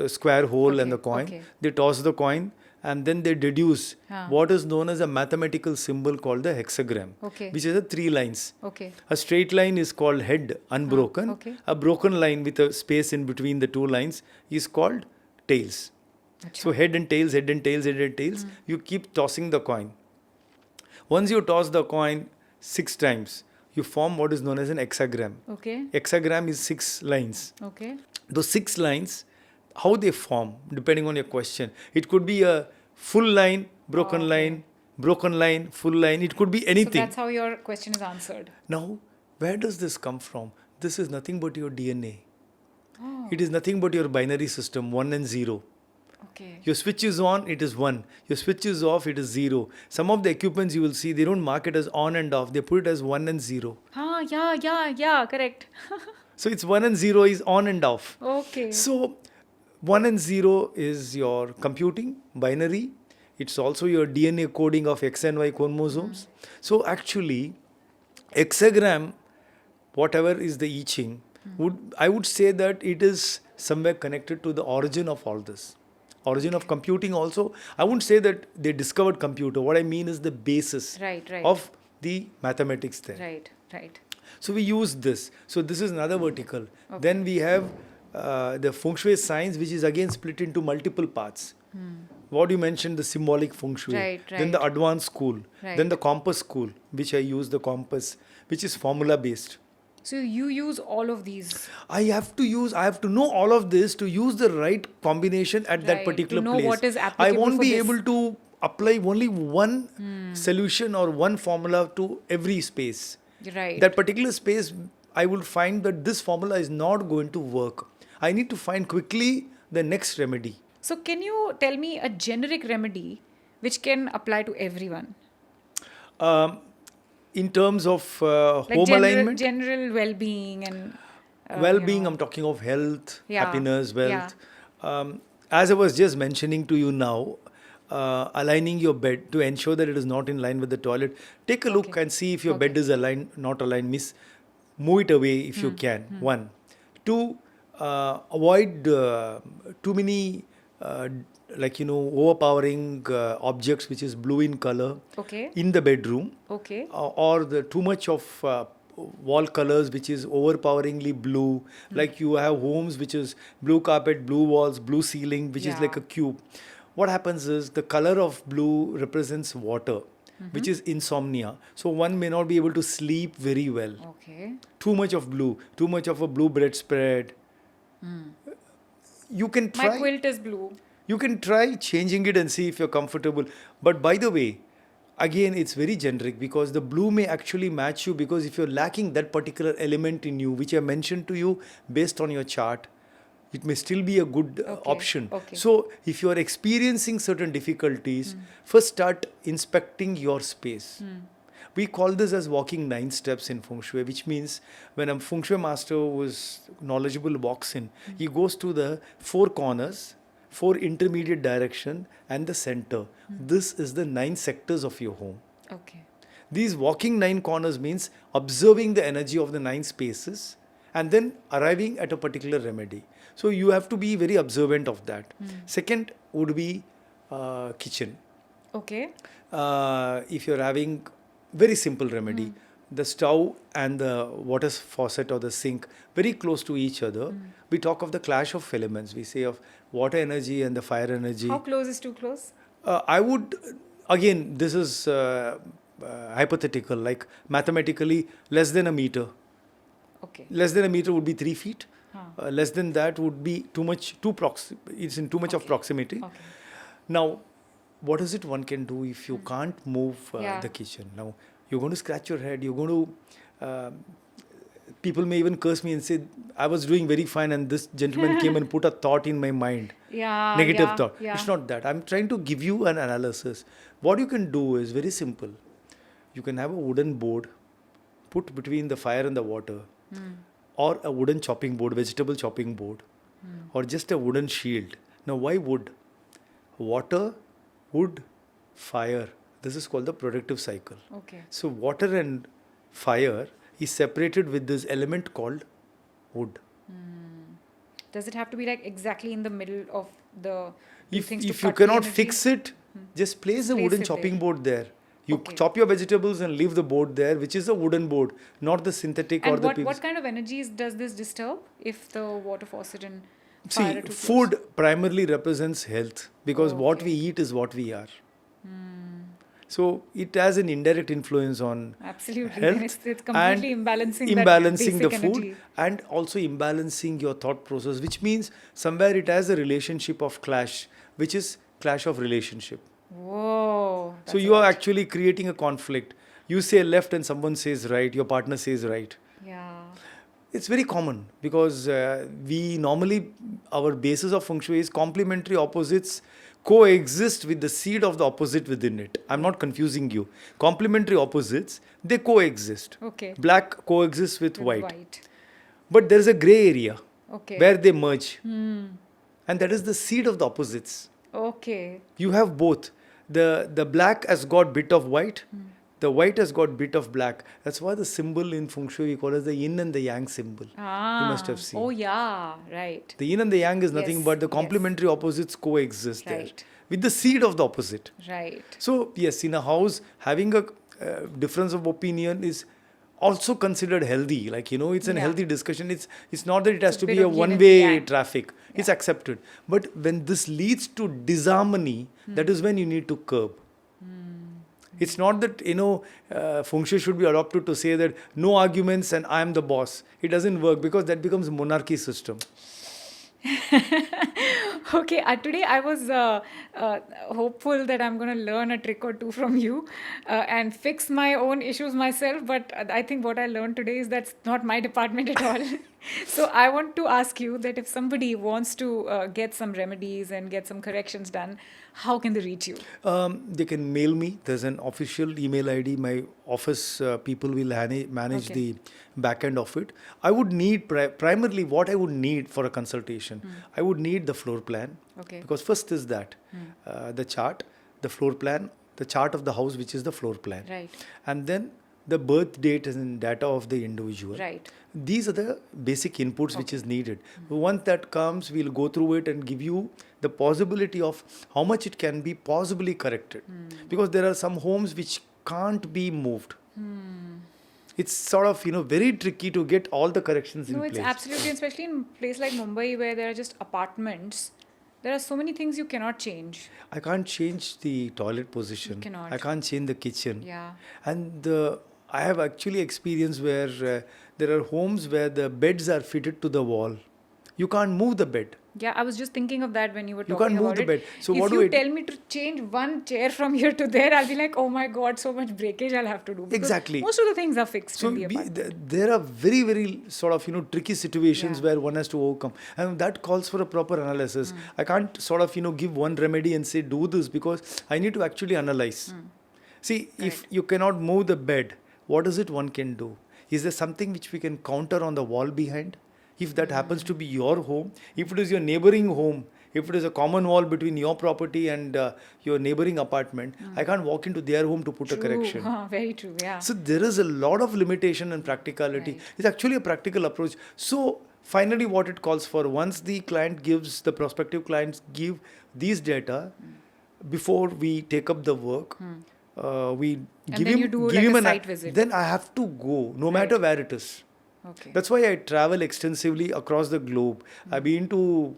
square hole and the coin. They toss the coin and then they deduce what is known as a mathematical symbol called the hexagram, which is 3 lines. A straight line is called head, unbroken. A broken line with a space in between the 2 lines is called tails. So head and tails, head and tails, head and tails. You keep tossing the coin. Once you toss the coin 6 times, you form what is known as an hexagram. Hexagram is 6 lines. Those 6 lines, how they form, depending on your question. It could be a full line, broken line, full line. It could be anything.
So that's how your question is answered.
Now, where does this come from? This is nothing but your DNA. It is nothing but your binary system, 1 and 0. Your switch is on, it is 1. Your switch is off, it is 0. Some of the equipments you will see, they don't mark it as on and off. They put it as 1 and 0.
Yeah, correct.
So it's 1 and 0 is on and off.
Okay.
So 1 and 0 is your computing, binary. It's also your DNA coding of X and Y chromosomes. So actually, hexagram, whatever is the I Ching, I would say that it is somewhere connected to the origin of all this. Origin of computing also. I wouldn't say that they discovered computer. What I mean is the basis
Right.
of the mathematics there.
Right.
So we use this. So this is another vertical. Then we have the Feng Shui science, which is again split into multiple parts. What you mentioned, the symbolic Feng Shui.
Right.
Then the advanced school.
Right.
Then the compass school, which I use the compass, which is formula based.
So you use all of these.
I have to know all of this to use the right combination at that
Right,
particular
to know
place.
what is
I
applicable
won't
for
be
this.
able to apply only one solution or one formula to every space.
Right.
That particular space, I will find that this formula is not going to work. I need to find quickly the next remedy.
So can you tell me a generic remedy which can apply to everyone?
In terms of
Like
home alignment,
general well-being and
well-being, I'm talking of health,
Yeah.
happiness, wealth. As I was just mentioning to you now, aligning your bed to ensure that it is not in line with the toilet. Take a look and see if your bed is aligned, not aligned. Move it away if you can. One. Two, avoid too many overpowering objects which is blue in color
Okay.
in the bedroom.
Okay.
Or the too much of wall colors which is overpoweringly blue. Like you have homes which is blue carpet, blue walls, blue ceiling, which is like a cube. What happens is the color of blue represents water, which is insomnia. So one may not be able to sleep very well.
Okay.
Too much of blue, too much of a blue bedspread. You can try.
My quilt is blue.
You can try changing it and see if you're comfortable. But by the way, again, it's very generic because the blue may actually match you, because if you're lacking that particular element in you, which I mentioned to you based on your chart, it may still be a good option.
Okay.
So if you're experiencing certain difficulties, first start inspecting your space. We call this as walking 9 steps in Feng Shui, which means when a Feng Shui master who is knowledgeable walks in, he goes to the 4 corners, 4 intermediate direction and the center. This is the 9 sectors of your home.
Okay.
These walking 9 corners means observing the energy of the 9 spaces and then arriving at a particular remedy. So you have to be very observant of that. Second would be kitchen.
Okay.
If you're having very simple remedy, the stove and the water faucet or the sink very close to each other, we talk of the clash of elements. We say of water energy and the fire energy.
How close is too close?
I would, again, this is hypothetical, like mathematically less than a meter.
Okay.
Less than a meter would be 3 feet. Less than that would be it's in too much of proximity.
Okay.
Now, what is it one can do if you can't move the kitchen? Now, you're going to scratch your head. You're going to... people may even curse me and say, I was doing very fine and this gentleman came and put a thought in my mind. Negative thought.
Yeah.
It's not that. I'm trying to give you an analysis. What you can do is very simple. You can have a wooden board put between the fire and the water, or a wooden chopping board, vegetable chopping board, or just a wooden shield. Now, why wood? Water, wood, fire. This is called the productive cycle.
Okay.
So water and fire is separated with this element called wood.
Does it have to be like exactly in the middle of the
If
things to
you
cut the
cannot
energy?
fix it, just place a
Place
wooden
it
chopping
there.
board there. You
Okay.
chop your vegetables and leave the board there, which is a wooden board, not the synthetic or
And
the
what
PVC.
kind of energies does this disturb if the water faucet and fire
See,
are too
food primarily represents health, because what
Okay.
we eat is what we are. So it has an indirect influence on
close? Absolutely.
health
It's completely
and
imbalancing
imbalancing
that
the
basic
food
energy.
and also imbalancing your thought process, which means somewhere it has a relationship of clash, which is clash of relationship.
Whoa.
So you are actually creating a conflict. You say left and someone says right, your partner says right.
Yeah.
It's very common because we normally, our basis of Feng Shui is complementary opposites coexist with the seed of the opposite within it. I'm not confusing you. Complementary opposites, they coexist.
Okay.
Black coexists with
With
white. But there's a gray area
Okay.
where they merge. and that is the seed of the opposites.
Okay.
You have both. The black has got bit of white. The white has got bit of black. That's why the symbol in Feng Shui we call as the yin and the yang symbol. You must have seen.
Oh, yeah. Right.
The yin and the yang is nothing
Yes,
but the
yes.
complementary opposites coexist there
Right.
with the seed of the opposite.
Right.
So yes, in a house, having a difference of opinion is also considered healthy. Like, it's a
Yeah.
healthy discussion. It's not that it has
It's a
to
bit
be a
of yin and
one-way
yang.
traffic. It's
Yeah.
accepted. But when this leads to disharmony, that is when you need to curb. It's not that, Feng Shui should be adopted to say that no arguments and I am the boss. It doesn't work because that becomes monarchy system.
Okay, today I was hopeful that I'm going to learn a trick or two from you and fix my own issues myself. But I think what I learned today is that's not my department at all. So I want to ask you that if somebody wants to get some remedies and get some corrections done, how can they reach you?
They can mail me. There's an official email ID. My office people will manage
Okay.
the back end of it. I would need primarily what I would need for a consultation. I would need the floor plan.
Okay.
Because first is that the chart, the floor plan, the chart of the house, which is the floor plan.
Right.
And then the birth date and data of the individual.
Right.
These are the basic inputs which is needed. Once that comes, we'll go through it and give you the possibility of how much it can be possibly corrected. Because there are some homes which can't be moved. It's sort of, very tricky to get all the corrections in
No,
place.
it's absolutely, especially in a place like Mumbai where there are just apartments. There are so many things you cannot change.
I can't change the toilet position.
You cannot.
I can't change the kitchen.
Yeah.
And I have actually experienced where there are homes where the beds are fitted to the wall. You can't move the bed.
Yeah, I was just thinking of that when you were
You
talking
can't move
about
the
it.
bed. So
if
what do
you
I
tell me to change one chair from here to there, I'll be like, oh my God, so much breakage I'll have to do. Because
Exactly.
most of the things are fixed
So
in the apartment.
there are very, very sort of, tricky situations where one has to overcome. And that calls for a proper analysis. I can't sort of, give one remedy and say, do this, because I need to actually analyze. See, if you cannot move the bed, what is it one can do? Is there something which we can counter on the wall behind? If that happens to be your home, if it is your neighboring home, if it is a common wall between your property and your neighboring apartment, I can't walk into their home to put a correction.
Very true, yeah.
So there is a lot of limitation and practicality.
Right.
It's actually a practical approach. So finally what it calls for, once the prospective clients give these data, before we take up the work, we
And
give
then
him,
you do
give
like
him
a
an
site visit.
Then I have to go, no matter where it is.
Okay.
That's why I travel extensively across the globe. I've been to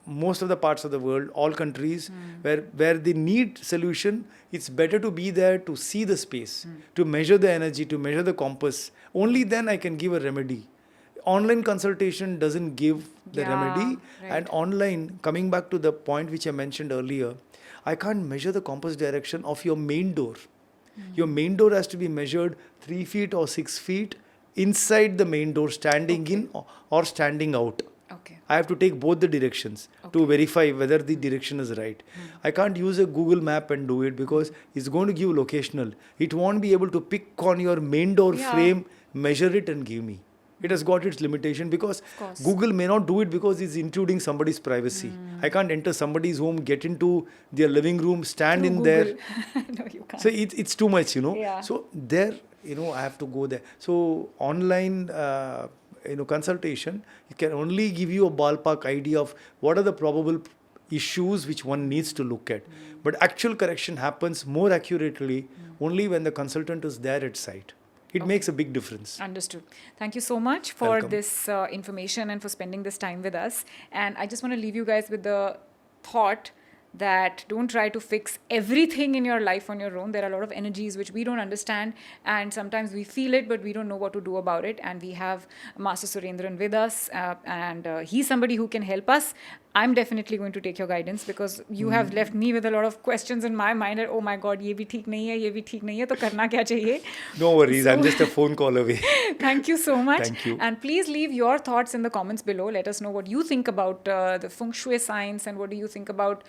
most of the parts of the world, all countries, where they need solution. It's better to be there to see the space, to measure the energy, to measure the compass. Only then I can give a remedy. Online consultation doesn't give the remedy.
right.
And online, coming back to the point which I mentioned earlier, I can't measure the compass direction of your main door. Your main door has to be measured 3 feet or 6 feet inside the main door, standing in or standing out.
Okay.
I have to take both the directions to verify whether the direction is right. I can't use a Google map and do it because it's going to give locational. It won't be able to pick on your main door frame, measure it and give me. It has got its limitation because Google may not do it because it's intruding somebody's privacy. I can't enter somebody's home, get into their living room, stand
Through
in
Google.
there.
No, you can't.
So it's too much,
Yeah.
So there, I have to go there. So online, consultation, it can only give you a ballpark idea of what are the probable issues which one needs to look at. But actual correction happens more accurately only when the consultant is there at site. It makes a big difference.
Understood. Thank you so much for
Welcome.
this information and for spending this time with us. And I just want to leave you guys with the thought that don't try to fix everything in your life on your own. There are a lot of energies which we don't understand, and sometimes we feel it, but we don't know what to do about it. And we have Master Surendran with us, and he's somebody who can help us. I'm definitely going to take your guidance because you have left me with a lot of questions in my mind that, oh my God, ये भी ठीक नहीं है, ये भी ठीक नहीं है, तो करना क्या चाहिए?
No worries, I'm just a phone call away.
Thank you so much.
Thank you.
And please leave your thoughts in the comments below. Let us know what you think about the Feng Shui science and what do you think about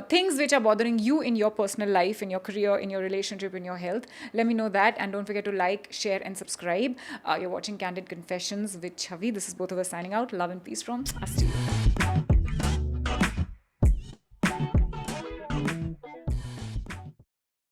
things which are bothering you in your personal life, in your career, in your relationship, in your health. Let me know that, and don't forget to like, share and subscribe. You're watching Candid Confessions with Chhavi. This is both of us signing out. Love and peace from Astrology.